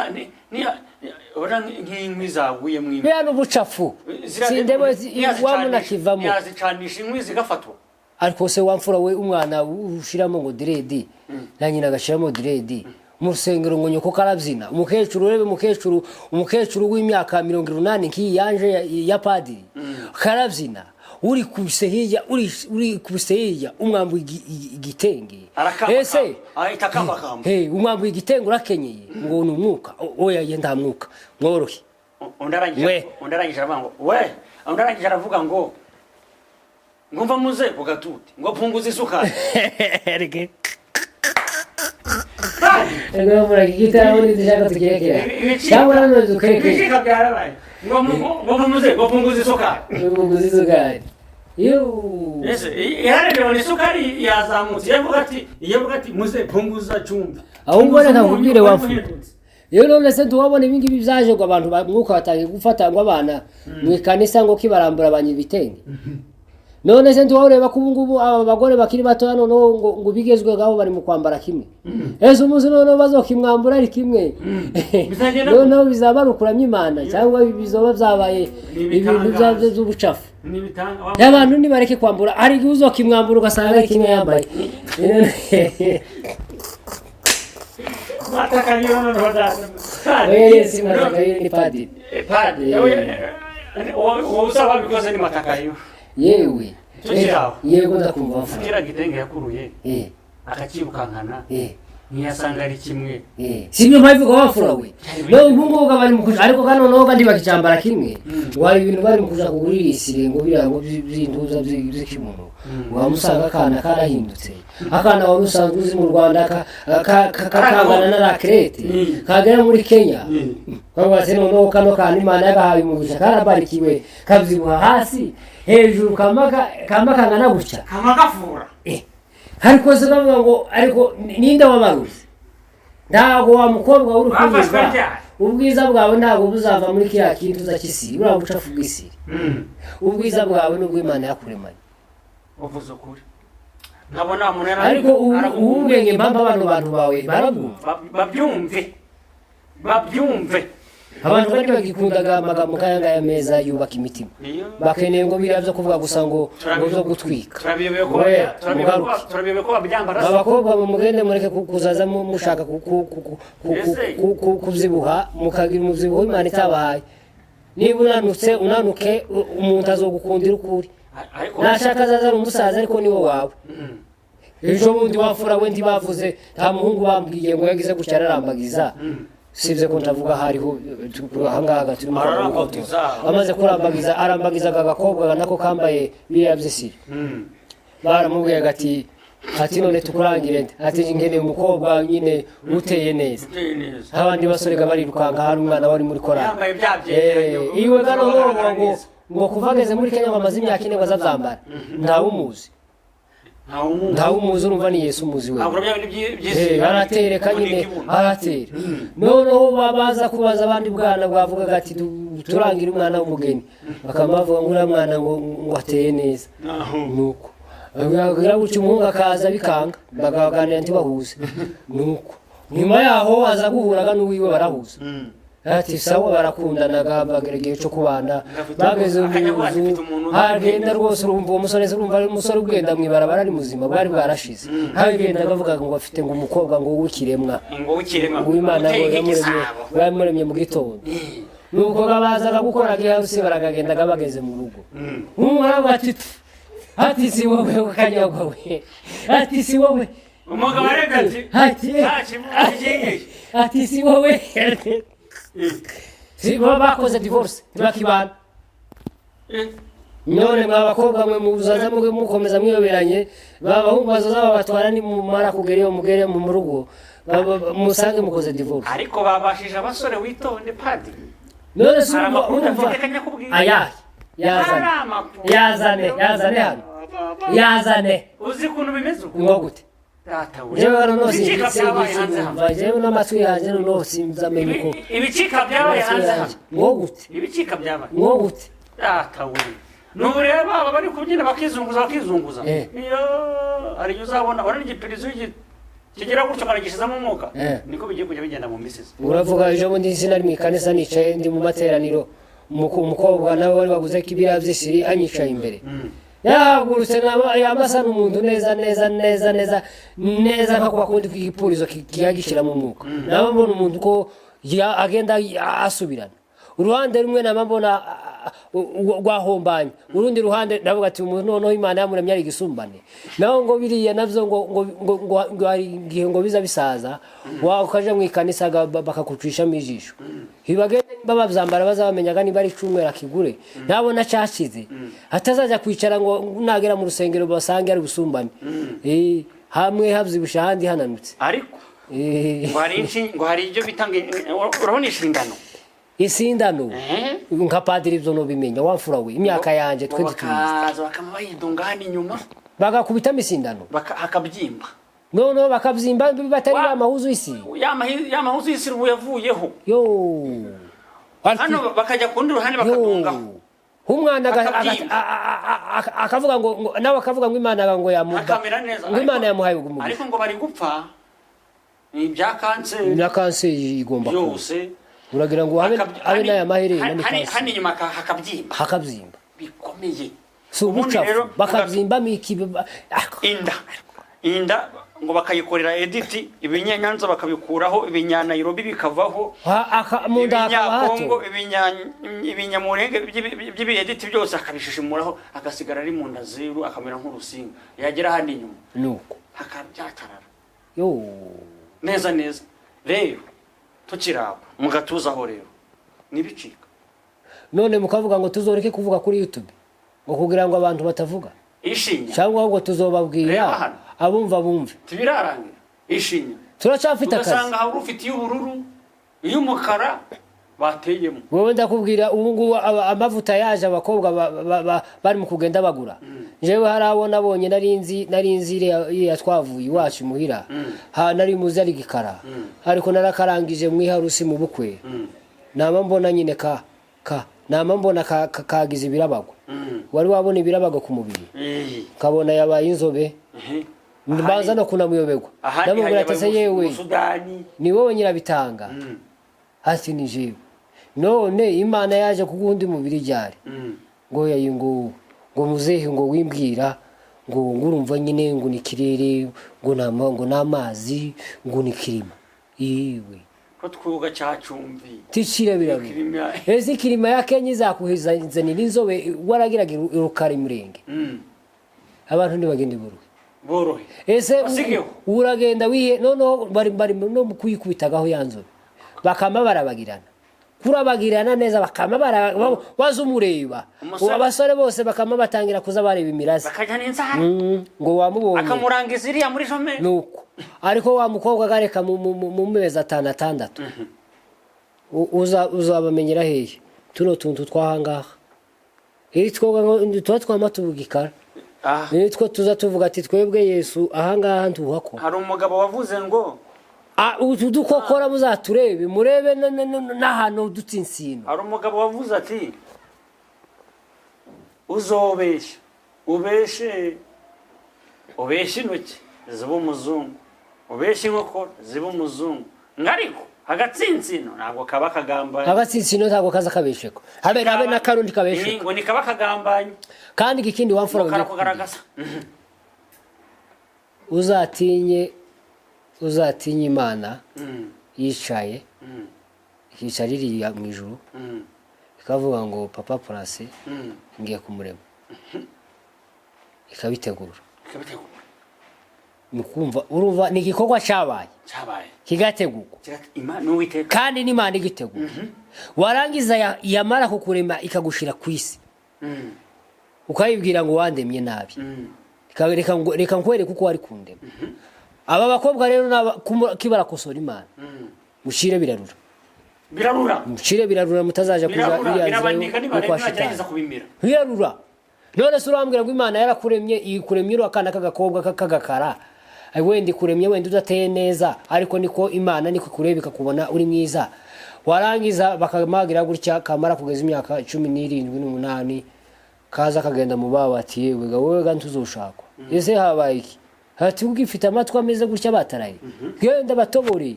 ora nk'inkwi zaguye mwimwe bya n'ubucafu sindebo wamuna kivamo yazicanisha inkwi zigafatwa ariko se wamfura we umwana ushiramo ngo diredi na nyina agashiramo diredi mu rusengero ngo nyoko karabyina umukecuru urebe umukecuru w'imyaka 180 nki yanje ya padiri karabyina uri kubise hirya umwambu igitenge ese ahitakambakamba umwambu igitenge urakenyeye ngo numwuka oya yenda mwuka mworohe undarangije avango undarangije aravuga ngo ngumva muze kugatuti ngo punguza isukari erege ngo mura gitara muri dishaka tukirekera cyangwa nano dukerekera bishika byarabaye ngo muze ngo punguza isukari ese yarareba ni isukari yazamutse yavuga ati muze punguza cyumba ahubwo reka nkubwire wafu iyo none se tuwabona ibingibi byaje ngo abantu mwuka batangiye gufata ngo abana mu kanisa ngo kibarambura abanyibitenge none se tuwareba ko ubungubu aba bagore bakiri bato hano ngo bigezwe gaho bari mu kwambara kimwe ese umunsi none bazokimwambura ari kimwe none bizaba rukuramya Imana cyangwa bizoba byabaye ibintu by'ubucafu y'abantu ni bareke kwambura ari uzokimwambura ugasanga ari kimwe yambaye matakayo no badasa yes matakayo ni padiri usaba bikoze ni matakayo yewe yego ndakumva fukira gitenge yakuruye akakibukankana ntiyasanga ari kimwe sibyo mpavuga wafura we no ubungubu bari mukuja ariko kano no kandi bakicambara kimwe wari ibintu bari mukuja kugurira isirengo birango by'induza by'ikimuntu wamusanga kana karahindutse akana wari usanzwe uzi mu Rwanda kakangana na rakrete kagera muri Kenya kwaba se no kano kana Imana yabahaye umugisha karabarikiwe kabyibuha hasi hejuru kamakangana gucya kamakafura ariko se bavuga ngo ariko ninde wabaruze ntago wa mukobwa w'urukundo ubwiza bwawe ntago buzava muri kiriya kintu uzakisi ura gucafu bw'isi ubwiza bwawe n'ubwo Imana yakuremanye uvuze ukuri nkabona umuntu ariko ubwenge mpamvu abantu bawe babyumve abantu bari bagikundaga amagambo kayangaya meza yubaka imitima bakeneye ngo biravyo kuvuga gusa ngo zo gutwika turabiyobe ko babyambara abakobwa mugende mureke kuzaza mushaka kuvyibuha mukagira umuvyibuho Imana itabahaye niba unanuke umuntu azogukundira ukuri nashaka azaza ari umusaza ariko niwo wawe ejo bundi wafura we ndibavuze nta muhungu bambwiye ngo yagize gutya ararambagiza sivye ko ndavuga hariho ahangaha turi mu amaze kurambagiza arambagizaga agakobwa nako kambaye biriya by'isiri baramubwiye ati none tukurangire ati ngene umukobwa nyine uteye neza abandi basorega barirukanga hari umwana wari muri korali iwe gano ngo kuvageze muri Kenya bamaze imyaka 4 bazavyambara ntawe umuzi urumva ni Yesu umuzi we aratereka nyine aratera noneho babaza kubaza abandi bwana bwavuga ati turangira umwana w'umugeni bakamavuga ngo uriya mwana ngo ateye neza nuko agira gutyo umuhungu akaza bikanga bagaganira ntibahuze nuko nyuma yaho aza guhuraga n'uwiwe barahuza ati sawa barakundanaga bagerageje cyo kubana bageze mu nzu hagenda rwose urumva umusore ugenda mwibarabara ari muzima bari barashize hagenda bavuga ngo afite ngo umukobwa ngo w'ikiremwa Imana yamuremye mu gitondo nuko bazaga gukora gihuse baragagenda bageze mu rugo umwana ati si wowe ukanyagwa we ati si wowe umugabo aregati ati si wowe si bakoze divorce bakibana none mwabakobwa mwe muzaza mukomeza mwiyoberanye babahungu bazaza batwara ni mumara kugera mugere mu rugo musange mukoze divorce ariko babashije abasore witonde padi none urumva aya yazane uzi kuntu bimeze ngo gute jewe no jewe n'amatwi yanjye no simzamenye ko ibicika byabaye hanze ngo gute ibicika byabaye ngo gute we nureba aba bari kubyina bakizunguza iyo ari uzabona ora n'igipirizo kigera gutyo karagishizamo umwuka niko bigiye kujya bigenda mu misizi uravuga ejo bundi sinari mu kanisa nicaye ndi mu materaniro umukobwa nawe wari baguze kibira by'isiri anyicaye imbere yahagurutse yamasa n'umuntu neza nka kundi kw'igipurizo kiyagishira mu mwuka nabona umuntu ko agenda asubirana uruhande rumwe namabona rwahombanye urundi ruhande navuga ati umuntu noneho Imana yamuremye ari gisumbane naho ngo biriya navyo ngo ari gihe ngo biza bisaza wakaje mu ikanisa bakakucisha mijisho hibagende babavyambara bazabamenyaga ni bari cumwera kigure nabona cyacize atazaja kwicara ngo nagera mu rusengero basange ari busumbane hamwe havyibusha handi hananutse ariko ngo hari ibyo bitanga urabona ishingano isindano nka padiri byo no bimenya wamfura we imyaka yanje twe tuyize bakama bayidunga hani nyuma bagakubita misindano akabyimba no bakabyimba batari amahuzu isi yamahuzu isi yavuyeho yo hano bakajya kundi ruhande bakadungaho umwana akavuga ngo nawe akavuga ngo Imana ngo yamuba ngo Imana yamuhaye ubumuga ariko ngo bari gupfa ni bya kanseri igomba yose uragira ngo abe naya maherere hani nyuma hakabyimba bikomeye so ubucafu bakabyimba inda ngo bakayikorera edit ibinyanyanza bakabikuraho ibinyanayirobi bikavaho ibinyakongo ibinyamurenge by'ibi edit byose akabishishimuraho agasigara ari mu nda zeru akamera nk'urusinga yagera handi nyuma nuko hakabyatarara yo neza rero tukiraho mugatuzaho rero nibicika none mukavuga ngo tuzoreke kuvuga kuri YouTube ngo kugira ngo abantu batavuga ishinya cyangwa ahubwo tuzobabwira abumva bumve tubirarangira ishinya turacafite akazi ugasanga hari ufite y'ubururu y'umukara bateyemo wowe ndakubwira ubu ngubu amavuta yaje abakobwa bari mu kugenda bagura jewe harabona bonye narinzi yatwavuye iwacu muhira nari muzi ari gikara ariko narakarangije mu iharusi mu bukwe nama mbona nyine nama mbona kagize ibirabago wari wabona ibirabago ku mubiri kabona yabaye inzobe mbanza no kunamuyoberwa namubwira ati se yewe ni wowe nyirabitanga hasi ni jewe none Imana yaje kugundi mubiri ryari ngo yayingo ngo muzehe ngo wimbwira ngo ngurumva nyine ngo nikirere ngo namazi ngo nikirima iwe ko twuga cyacumvi tishire birabi ezi kirima ya Kenya izakuhiza inzanira inzobe waragiraga urukari murenge abantu ntibagende borohe ese uragenda wihe nono bari no kuyikubitagaho yanzobe bakama barabagirana kurabagirana neza bakama wazumureba abasore bose bakama batangira kuza bareba imirazi bakajana inzara ngo wamubonye akamurangiza iriya muri jome nuko ariko wa mukobwa gareka mu mezi 6 uzabamenyera hehe tuno tuntu twahangaha twa twamatubugikara nitwo tuza tuvuga ati twebwe Yesu ahangaha ntuhako hari umugabo wavuze ngo udukokora muzaturebe murebe n'ahantu dutsinsino hari umugabo wavuze ati uzobesha ubeshe intoki ziba umuzungu ubeshe inkokora ziba umuzungu ngariko agatsinsino ntabwo kaba kagambanye agatsinsino ntabwo kaza kabesheko habe na karundi kabesheko ngo ni kaba kagambanye kandi ikindi wamfura kugaragaza uzatinye Imana yicaye yicaririye mu ijuru ikavuga ngo Papa Plus ngiye kumurema ikabitegura mukumva urumva ni igikorwa cyabaye kigategurwa Imana uwiteka kandi n'Imana igitegura warangiza yamara kukurema ikagushira kwisi ukayibwira ngo wandemye nabi reka nkwereke uko wari kundema aba bakobwa rero kibara kosora Imana mushire birarura mutazaja kuja birarura none surambwira ngo Imana yarakuremye ikuremye akana kagakobwa kagakara wende kuremye wende udateye neza ariko niko Imana niko kurebeka kubona uri mwiza warangiza bakamagira gutya kamara kugeza imyaka 17 n'umunani kaza kagenda mu baba ati yewe wowe gantuzoshakwa ese habaye iki hati ugifite amatwa ameze gutya bataraye genda batobore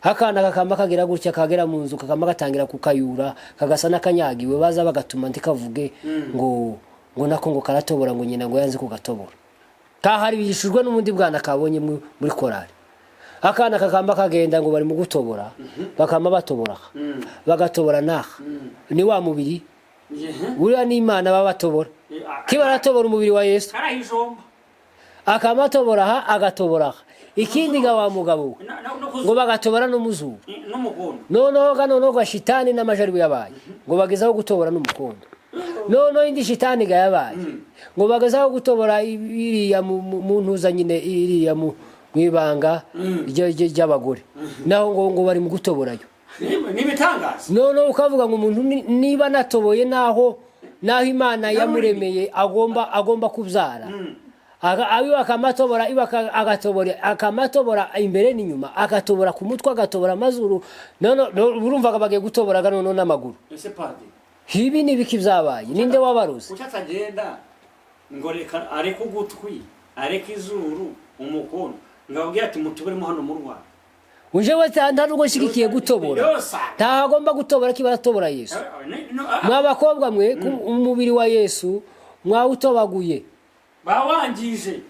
hakana kakamba kagira gutya kagera mu nzu kakamba gatangira kukayura kagasa nakanyagiwe baza bagatuma ndikavuge ngo nako ngo karatobora ngo nyina ngo yanze kugatobora kahari bishujwe n'umundi bwana kabonye muri korali akana kakamba kagenda ngo bari mu gutobora bakama batobora bagatobora naha ni wa mubiri uriya ni Imana babatobora kibaratobora umubiri wa Yesu akamatobora agatobora ikindi ga wa mugabo ngo bagatobora no muzuba noneho ga shitani n'amajaribu yabaye ngo bagezaho gutobora n'umukondo noneho indi shitani ga yabaye ngo bagezaho gutobora iriya mu ntuza nyine iriya mu mwibanga ry'abagore naho ngo bari mu gutoborayo nibitangaza noneho ukavuga ngo umuntu niba natoboye naho Imana yamuremeye agomba kubyara abiwa akamatobora akamatobora imbere n'inyuma agatobora ku mutwe agatobora amazuru none urumvaga bagiye gutobora none n'amaguru ese padi hibi nibiki byabaye ninde wabaruze ucyatagenda ngo reka areka ugutwi areka izuru umukono ngabwira ati mutuberemo hano mu Rwanda uje watanda rugo shikikiye gutobora ntagomba gutobora kibaratobora Yesu mwabakobwa mwe umubiri wa Yesu mwawutobaguye bawangije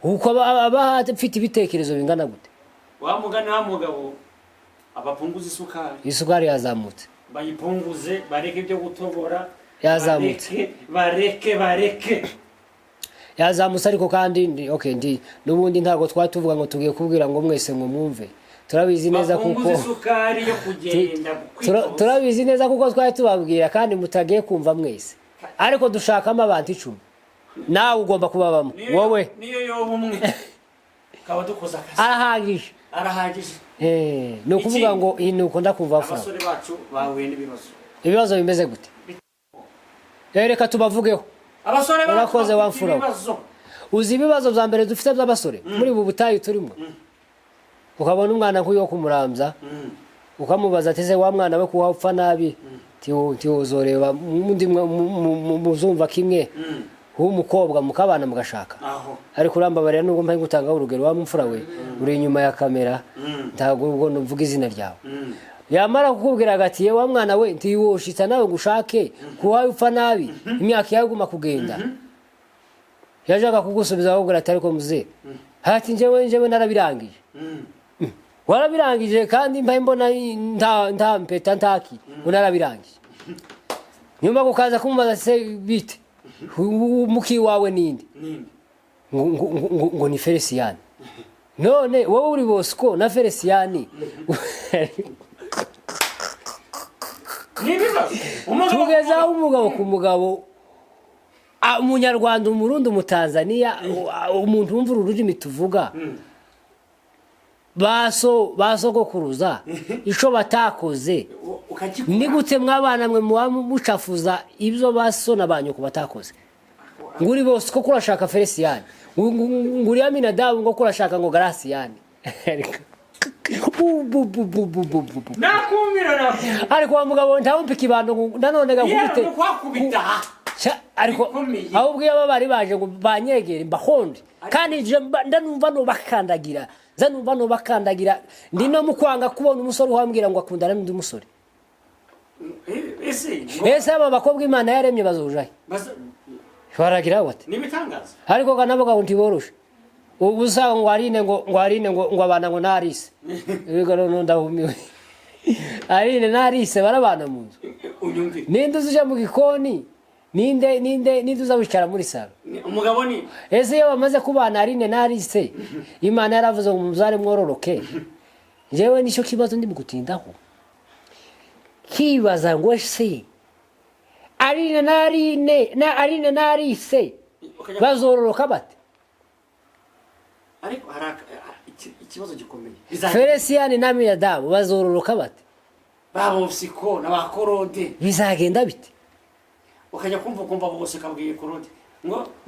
uko abafite ibitekerezo bingana gute wa mugabo abapunguza isukari yazamutse bayipunguze bareke ibyo gutobora yazamutse bareke yazamutse ariko kandi okay ndi nubundi ntago twatuvuga ngo tugiye kubwira ngo mwese ngo mwumve turabizi neza kuko isukari yo kugenda turabizi neza kuko twari tubabwira kandi mutagiye kumva mwese ariko dushakamo abantu 10 nawe ugomba kubabamo wowe niyo yoba umwe kaba dukoza akazi arahagije no kuvuga ngo nuko ndakumva afura abasore bacu bahuye ibibazo bimeze gute reka tubavugeho abasore bacu urakoze wamfura uzi ibibazo bya mbere dufite by'abasore muri ubu butayu turimo ukabona umwana nk'uyo kumurambya ukamubaza ati se wa mwana we kuhapfa nabi tiwozoreba mundi muzumva kimwe umukobwa mukabana mugashaka ariko urambabarira nubwo mpa ngutanga urugero wa mfura we uri inyuma ya kamera ntago ubwo numvuga izina ryawe yamara kukubwira agati wa mwana we ntiwoshitsa nawe gushake kuhapfa nabi imyaka yaguma kugenda yajaga kugusubiza ahubwo atari ko muze hati njewe narabirangije warabirangije kandi mpa mbona nta mpeta ntaki unarabirangije nyuma gukaza kumubaza se bite muki wawe ninde ngo ni Felician none wowe uri Bosco na Felician tugeza umugabo ku mugabo umunyarwanda umurundi umutanzania umuntu wumva ururimi tuvuga baso gokuruza ico batakoze ni gute mwabana mwe mucafuza ibyo baso nabanyu kubatakoze nguri bose ko kurashaka Felician nguri Amina Dabu ngo kurashaka ngo Gracian nakumira ariko wa mugabo ntawumpa ikibando nanone gakubite ariko ahubwo yaba bari baje ngo banyegere mbahonde kandi ndanumva no bakandagira zanumva no bakandagira ndino mukwanga kubona umusore uhambwira ngo akundana n'undi musore ese aba bakobwa Imana yaremye bazojaye baragira bate nibitangaza ariko kanavuga ngo ntiboroshe ubusanga ngo arine ngo abana ngo narise bigo no ndahumiwe arine narise barabana mu nzu unyumvire ninde uzija mu gikoni ninde uzawicara muri salo umugabo ni ese iyo bamaze kubana arine narise Imana yaravuze ngo muzare mwororoke jewe nisho kibazo ndi mugutindaho kibaza ngo se arine narise bazororoka bate ariko haraka ikibazo gikomeye Felician na Amina Dabu bazororoka bate babo Bosco na bakorode bizagenda bite ukajya kumva bose kabwiye korode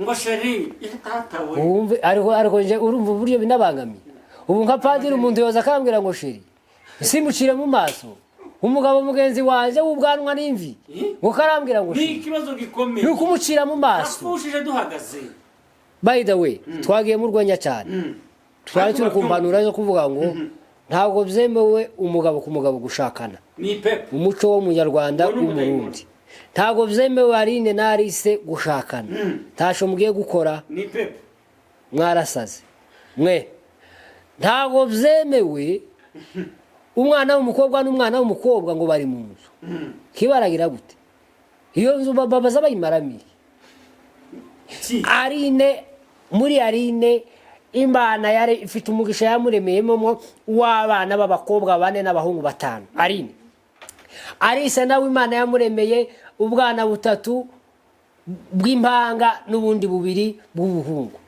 ngo sheri itatawe umve ariko nje urumva uburyo binabangamiye ubu nka padiri umuntu yoza akambwira ngo sheri simucire mu maso umugabo mugenzi wanje w'ubwanwa n'imvi ngo karambwira ngo ni ikibazo gikomeye nuko umucira mu maso afushije duhagaze by the way twagiye mu rwenya cyane twari turi kumbanura zo kuvuga ngo ntabwo byemewe umugabo ku mugabo gushakana ni pepe umuco wo munyarwanda w'umurundi ntabwo byemewe arine narise gushakana tasho mugiye gukora ni pepe mwarasaze mwe ntabwo byemewe umwana w'umukobwa n'umwana w'umukobwa ngo bari mu nzu kibaragira gute iyo nzu babaza bayimaramire arine muri arine Imana yari ifite umugisha yamuremeyemo w'abana b'abakobwa 4 n'abahungu 5 arine arise nawe Imana yamuremeye ubwana 3 bw'impanga n'ubundi 2 bw'ubuhungu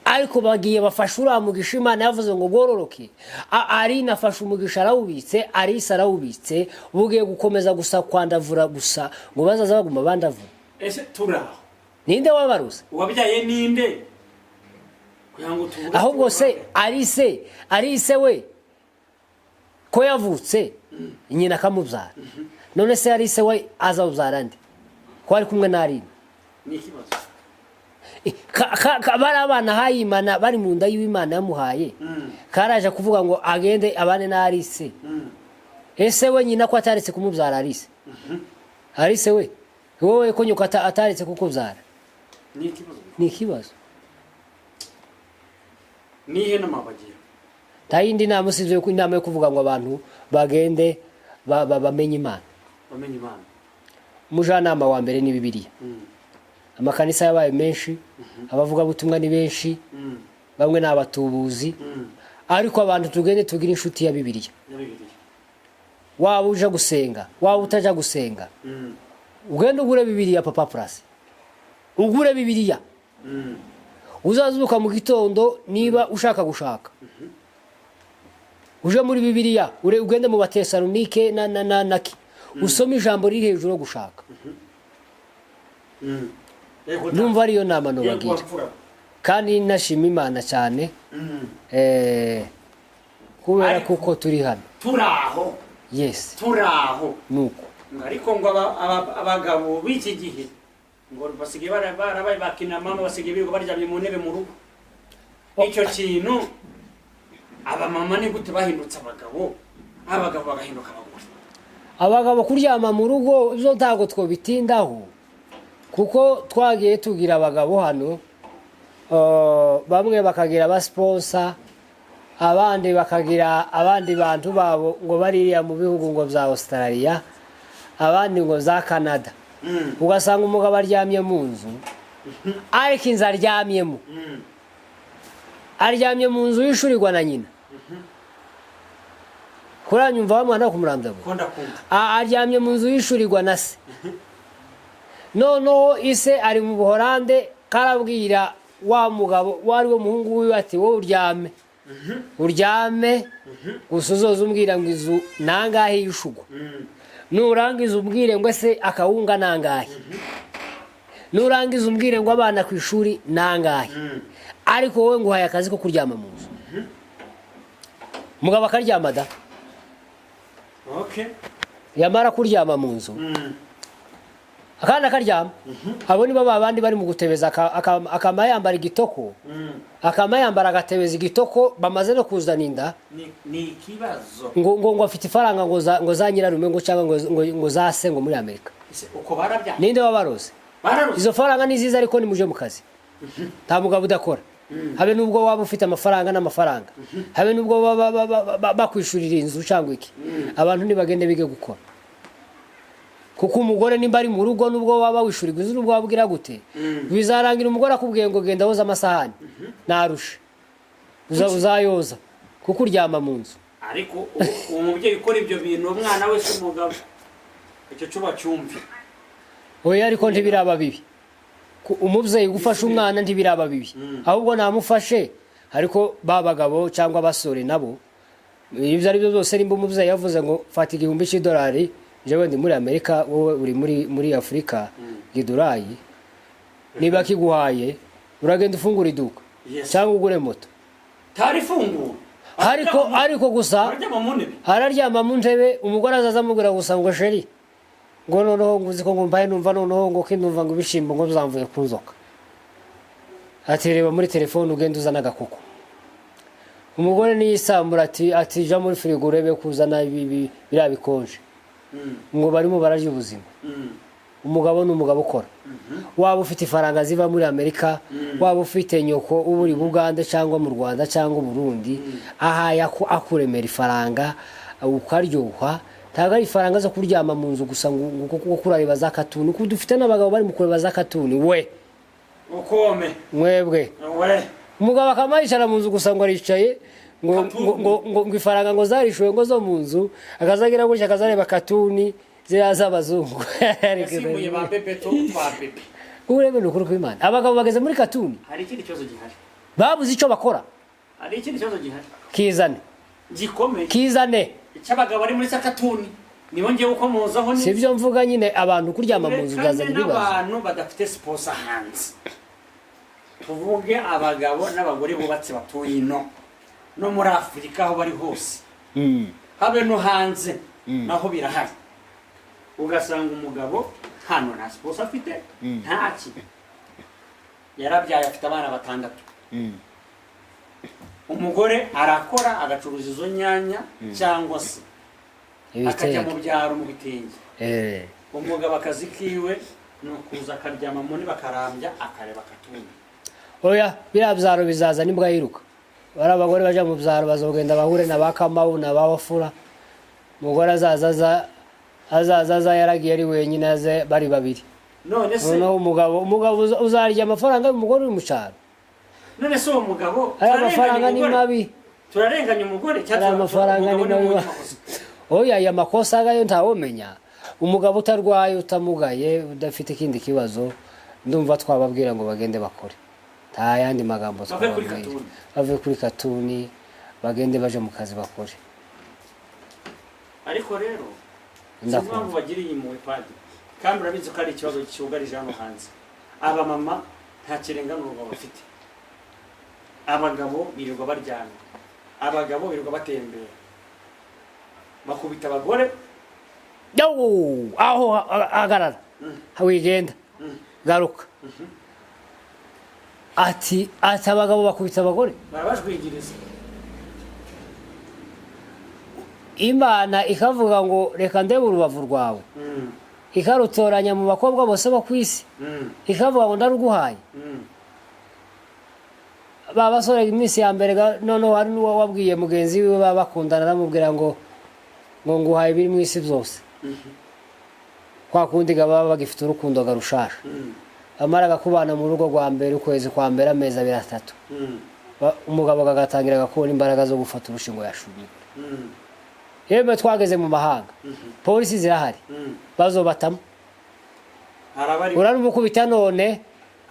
ariko bagiye bafasha uramugisha Imana yavuze ngo gororoke arine afasha umugisha arawubitse arise arawubitse bugiye gukomeza gusa kwandavura gusa ngo bazaza baguma bandavura ese turaho ninde wabaruza wabyaye ninde ahubwo se arise we ko yavutse nyina kamubyara none se arise we azawuzara nde ko ari kumwe na Arine nikibazo bari abana hayimana bari mu nda y'Imana yamuhaye karaje kuvuga ngo agende abane na Arise ese we nyina ko ataretse kumubyara Arise we wowe ko nyuka ataretse kukubyara nikibazo nihe namabagira tayindi namusizwe ku inama yo kuvuga ngo abantu bagende bamenye Imana bamenye Imana mujanama wa mbere ni Bibiliya amakanisa yabaye menshi abavuga butumwa ni benshi bamwe n'abatubuzi ariko abantu tugende tugira inshuti ya Bibiliya waba uje gusenga waba utaja gusenga ugende ugure Bibiliya Papa Plus ugure Bibiliya uzazuka mu gitondo niba ushaka gushaka uje muri Bibiliya ugende mu Batesalonike naki usome ijambo riri hejuru gushaka numva ariyo nama no bagira kandi nashima Imana cyane kubera kuko turi hano turaho yes turaho nuko ariko ngo abagabo b'iki gihe ngo basigaye barabaye bakina mama basigaye bigo baryamye mu ntebe mu rugo icyo kintu abamama ni gute bahindutse abagabo bagahinduka abagabo kuryama mu rugo zo ntago twobitindaho kuko twagiye tugira abagabo hano bamwe bakagira ba sponsor abandi bakagira abandi bantu babo ngo baririya mu bihugu ngo bya Australia abandi ngo za Canada ugasanga umugabo aryamye mu nzu ariko inzu aryamye mu nzu yishurirwa na nyina kuranyumva wa mwana kumurambya aryamye mu nzu yishurirwa na se noneho ise ari mu Buholande karabwira wa mugabo wari wo muhungu wiwe ati wowe uryame gusa uzoza umbwira ngo izu nangahe yishugwa nurangiza umbwire ngo ese akawunga nangahe nurangiza umbwire ngo abana ku ishuri nangahe ariko wowe nguhaye akazi ko kuryama mu nzu mugabo akaryama da yamara kuryama mu nzu akandi akaryama abo nibo babandi bari mu gutebeza akama yambara igitoko akama yambara agatebeza igitoko bamaze no kuzana inda ni ikibazo ngo afite ifaranga ngo za nyirarume ngo cyangwa ngo zase ngo muri Amerika uko barabya ninde wabaroze izo faranga ni ziza ariko ni muje mu kazi nta mugabo udakora habe nubwo waba ufite amafaranga n'amafaranga habe nubwo bakwishurira inzu cyangwa iki abantu nibagende bige gukora kuko umugore nimba ari mu rugo nubwo waba wishurirwa inzu nubwo wabwira gute bizarangira umugore akubwiye ngo genda woza amasahani narusha uzayoza kuko uryama mu nzu ariko umubyeyi ukora ibyo bintu umwana wese umugabo icyo cuba cyumvi oya ariko ntibiraba bibi umubyeyi gufasha umwana ntibiraba bibi ahubwo namufashe ariko babagabo cyangwa basore nabo ibyo ari byo byose nimba umubyeyi yavuze ngo fata $1,000 jewe ndi muri Amerika wowe uri muri Afrika gidurayi niba kiguhaye uragenda ufungura iduka cyangwa ugure moto tari fungura ariko gusa araryama mu ntebe umugore azaza amubwira gusa ngo sheri ngo noneho nguzi ko ngumbaye numva noneho ngo kindumva ngo ibishimbo ngo zamvuye kunzoka ati reba muri telefone ugenda uzana agakoko umugore niyisambura ati ja muri firigo urebe kuzana biriya bikonje ngo barimo bararya ubuzima umugabo n'umugabo ukora waba ufite ifaranga ziva muri Amerika waba ufite nyoko uburi Bugande cyangwa mu Rwanda cyangwa Burundi ahaya ko akuremera ifaranga ukaryoha ntago ari ifaranga zo kuryama mu nzu gusa ngo kurareba za katuni kuko dufite n'abagabo bari mu kureba za katuni we ukome mwebwe umugabo akamayishara mu nzu gusa ngo aricaye ngo ifaranga ngo zarishuwe ngo zo mu nzu akazagira gutya akazareba katuni ziraza abazungu yasimuye ba Bebeto twa Bebe urebe n'ukuri kw'Imana abagabo bageze muri katuni hari ikindi kibazo gihari babuze icyo bakora hari ikindi kibazo gihari kizane icy'abagabo bari muri katuni nibo ngiye ukomozaho ni sivyo mvuga nyine abantu kuryama mu nzu byazanye ibibazo abantu badafite sponsor hands tuvuge abagabo n'abagore bubatse batuye no muri Afrika aho bari hose habe no hanze naho birahari ugasanga umugabo hano nta sponsor afite ntaki yarabyaye afite abana 6 umugore arakora agacuruza izo nyanya cyangwa se akajya mu byaro mu bitenge umugabo akazi kiwe no kuza akaryama mu niba karambya akareba katuni oya birabyaro bizaza nimbwa yiruka bara abagore baje mu byaro bazogenda bahure na bakamawu na bawafura mugore azaza yaragiye ari wenyine aze bari babiri none se no umugabo uzarya amafaranga y'umugore uri mu cyaro none se uwo mugabo aya mafaranga ni mabi turarenganya umugore cyangwa amafaranga ni mabi oya aya makosa gayo ntawomenya umugabo utarwaye utamugaye udafite ikindi kibazo ndumva twababwira ngo bagende bakore nta yandi magambo bave kuri katuni bagende baje mu kazi bakore ariko rero simpamvu bagiriye impuhwe padi kandi urabizi ko ari ikibazo cyugarije hano hanze aba mama nta kirenganurwa bafite abagabo birirwa baryana abagabo birirwa batembera bakubita abagore aho agarara wigenda garuka ati abagabo bakubita abagore barabajwigiriza Imana ikavuga ngo reka ndebe urubavu rwawe ikarutoranya mu bakobwa bose bo kwisi ikavuga ngo ndaruguhaye babasore iminsi ya mbere none wari nuwo wabwiye mugenzi wiwe babakundana namubwira ngo nguhaye biri mu isi byose kwa kundi baba bagifite urukundo garushasha amaraga kubana mu rugo rwa mbere ukwezi kwa mbere amezi 3 umugabo gagatangira gakora imbaraga zo gufata urushingo yashumye yemwe twageze mu mahanga polisi zirahari bazobatamo uranumukubita none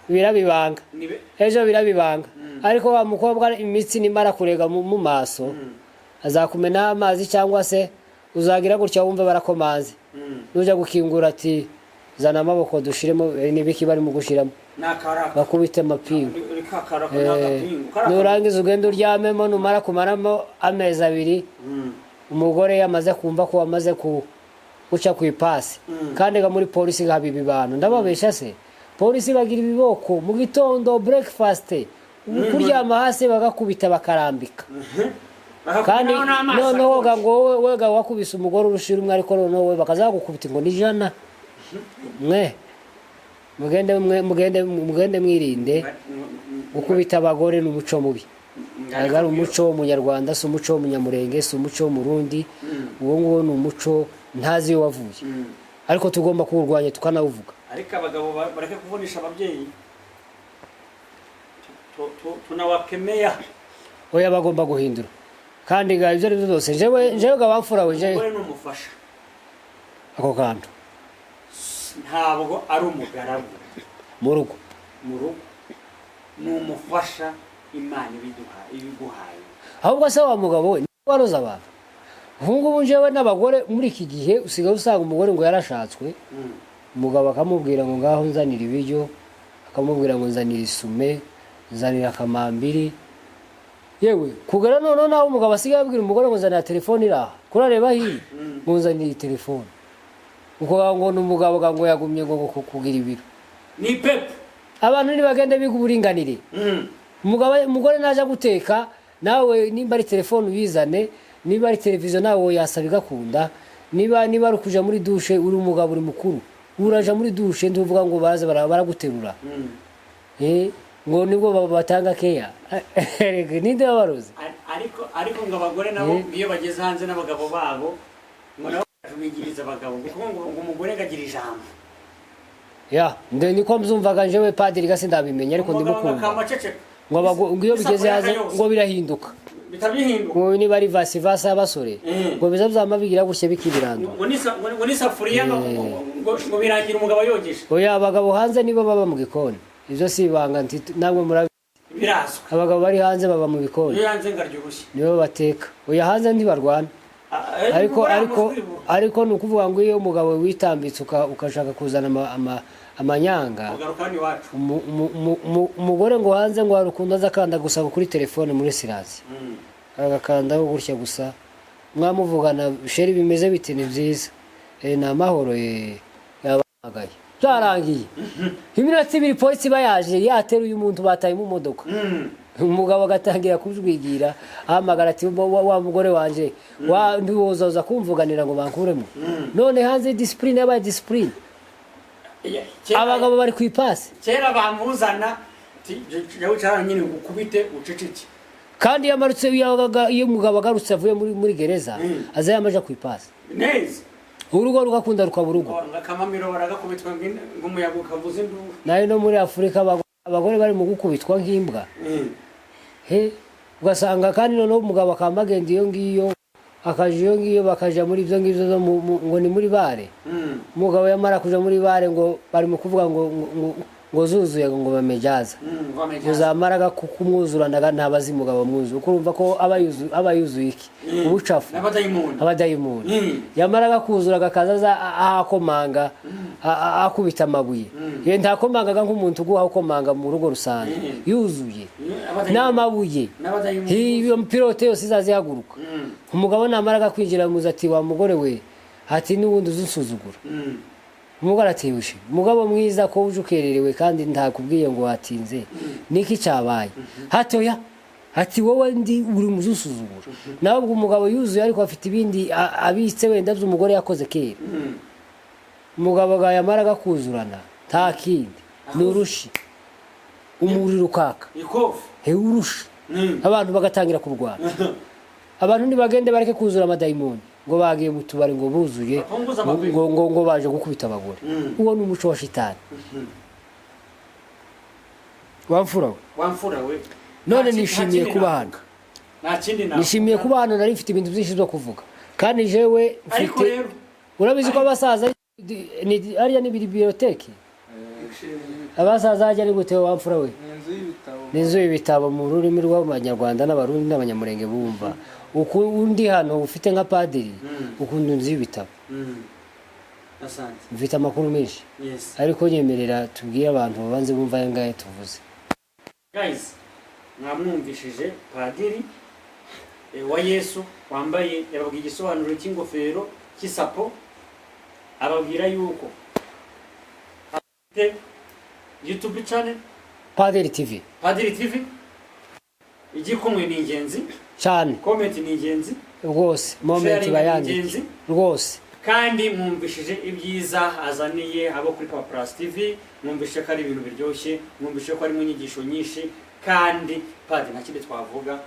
birabibanga ejo birabibanga ariko wa mukobwa imitsi nimara kurega mu maso azakumena amazi cyangwa se uzagira gutya wumve barakomanze nuja gukingura ati zana amaboko dushiremo nibiki bari mu gushiramo bakubite mapingu nurangiza ugenda uryamemo numara kumaramo amezi 2 umugore yamaze kumva ko wamaze guca ku ipasi kandi ga muri polisi gabibi bantu ndababesha se polisi bagira ibiboko mu gitondo breakfast kuryama hasi bagakubita bakarambika kandi noneho ngo wega wakubise umugore urushira umwe ariko noneho we bakazagukubita ngo ni jana mugende mwirinde gukubita abagore n'umuco mubi agari umuco w'umunyarwanda si umuco w'umunyamurenge si umuco w'umurundi uwo nguwo ni umuco ntazi yo wavuye ariko tugomba kuwurwanya tukanawuvuga ariko abagabo bareke kuvunisha ababyeyi tunawakemeya oya bagomba guhindura kandi ga ibyo ari byose jewe gabamfura we jewe n'umufasha ako kantu ntabwo ari umugaragu mu rugo n'umufasha Imana ibiguhaye ahubwo se wa mugabo we waroza abantu hungu jewe n'abagore muri iki gihe usigaye usanga umugore ngo yarashatswe umugabo akamubwira ngo ngaho nzanira ibiryo akamubwira ngo nzanira isume nzanira akamambiri yewe kugera none naho umugabo asigaye abwira umugore ngo nzanira telefone iraha kurareba hiri ngo nzanira telefone uko ngo n'umugabo ngo yagumye ngo kugira ibiro ni pepe abantu ni bagende biguburinganire umugore naje guteka nawe nimba ari telefone uyizane niba ari televiziyo nawe yasabiga kunda niba ari kuja muri douche uri umugabo uri mukuru uraja muri douche nduvuga ngo baze baraguterura ngo nibwo batanga keya ninde wabaroze ariko ngo abagore nabo iyo bageze hanze n'abagabo babo ngo nabo bajumigiriza abagabo kuko ngo umugore ngagira ijambo niko mzumvaga njewe padiri gase ndabimenya ariko ndimukunda ngo iyo bigeze haze ngo birahinduka bitabihinduka ngo niba ari vasa abasore ngo bizabyama bigira gutya bikibirando ngo nisafuriya ngo birangira umugabo yogesha oya abagabo hanze nibo baba mu gikoni ivyo si banga namwe murabi birazwa abagabo bari hanze baba mu bikoni iyo hanze ngaryoshye nibo bateka oya hanze ndibarwana ariko nukuvuga ngo iyo umugabo witambitse ukashaka kuzana amanyanga umugore ngo hanze ngo harukunda zakanda gusa kuri telefone muri sirazi agakandaho gutya gusa mwamuvugana sheri bimeze biti ni byiza na mahoro yabagaye byarangiye iminota 2 polisi bayaje yateruye umuntu bataye mu modoka umugabo agatangira kujwigira ahamagara ati wa mugore wanje ndiwoza kumvuganira ngo bankuremo none hanze discipline yaba discipline abagabo bari kwipasi kera bamuzana yawe cyara nyine gukubite uceceke kandi yamarutse iyo umugabo agarutse avuye muri gereza aza yamaje kwipasi neza urugo rugakunda rukaba urugo ngakamamiro baragakubitwa ngumuyaga ukavuza induru nayo no muri Afrika abagore bari mu gukubitwa nk'imbwa he ugasanga kandi noneho umugabo akamagenda iyo ngiyo akaje iyo ngiyo bakaja muri ibyo ngibyo ngo ni muri bare umugabo yamara kuja muri bare ngo bari mu kuvuga ngo zuzuye ngo bamejaza uzamaraga kukumwuzuranaga ntabazi mugabo mwuzu kurumva ko abayuzuye iki ubucafu abadayimoni yamaraga kuzuraga kazaza akomanga akubita amabuye ye ntakomangaga nk'umuntu guha ukomanga mu rugo rusanzwe yuzuye n'amabuye hiyo pilote yose izazihaguruka umugabo namaraga kwinjira muza ati wa mugore we ati n'ubundi uzunsuzugura umugore atiyushe umugabo mwiza ko uje ukererewe kandi ntakubwiye ngo watinze niki cyabaye hatoya ati wowe ndi uri muzusuzugura nawe ubwo umugabo yuzuye ariko afite ibindi abitse wenda by'umugore yakoze kera umugabo gayamaraga kuzurana takindi nurushi umuriro ukaka he urushi abantu bagatangira kurwana abantu nibagende bareke kuzura amadayimoni ngo bagiye mu tubari ngo buzuye ngo baje gukubita abagore uwo ni umuco wa shitani wamfura we none nishimiye kuba hano nishimiye kuba hano nari mfite ibintu byinshi byo kuvuga kandi jewe mfite urabizi ko abasaza ariya ni biblioteki abasaza ajya ni gute wamfura we n'inzu y'ibitabo mu rurimi rw'abanyarwanda n'abarundi n'abanyamurenge bumva undi hano ufite nka padiri ukunda inzu y'ibitabo mfite amakuru menshi ariko nyemerera tubwire abantu babanze bumva yangaye tuvuze guys mwamwumvishije padiri wa Yesu wambaye yababwiye igisobanuro cy'ingofero cy'isapo ababwira yuko afite YouTube channel Padiri TV igikumwe ni ingenzi cyane comment ni ingenzi rwose moment bayandike rwose kandi mwumvishije ibyiza azaniye abo kuri Papa Plus TV mwumvishije ko ari ibintu biryoshye mwumvishije ko ari mu nyigisho nyinshi kandi padiri nta kindi twavuga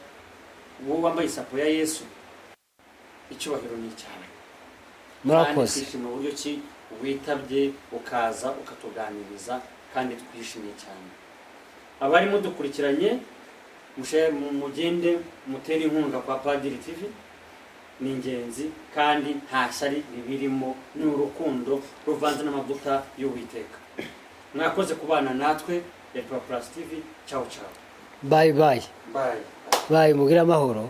wowe wambaye isapo ya Yesu icyubahiro ni cyane murakoze mu buryo ki witabye ukaza ukatuganiriza kandi twishimiye cyane abari mudukurikiranye mugende mutera inkunga kwa Padiri TV ni ingenzi kandi nta shyari ribirimo ni urukundo ruvanze n'amavuta y'Uwiteka mwakoze kubana natwe ya Papa Plus TV ciao bye mugira amahoro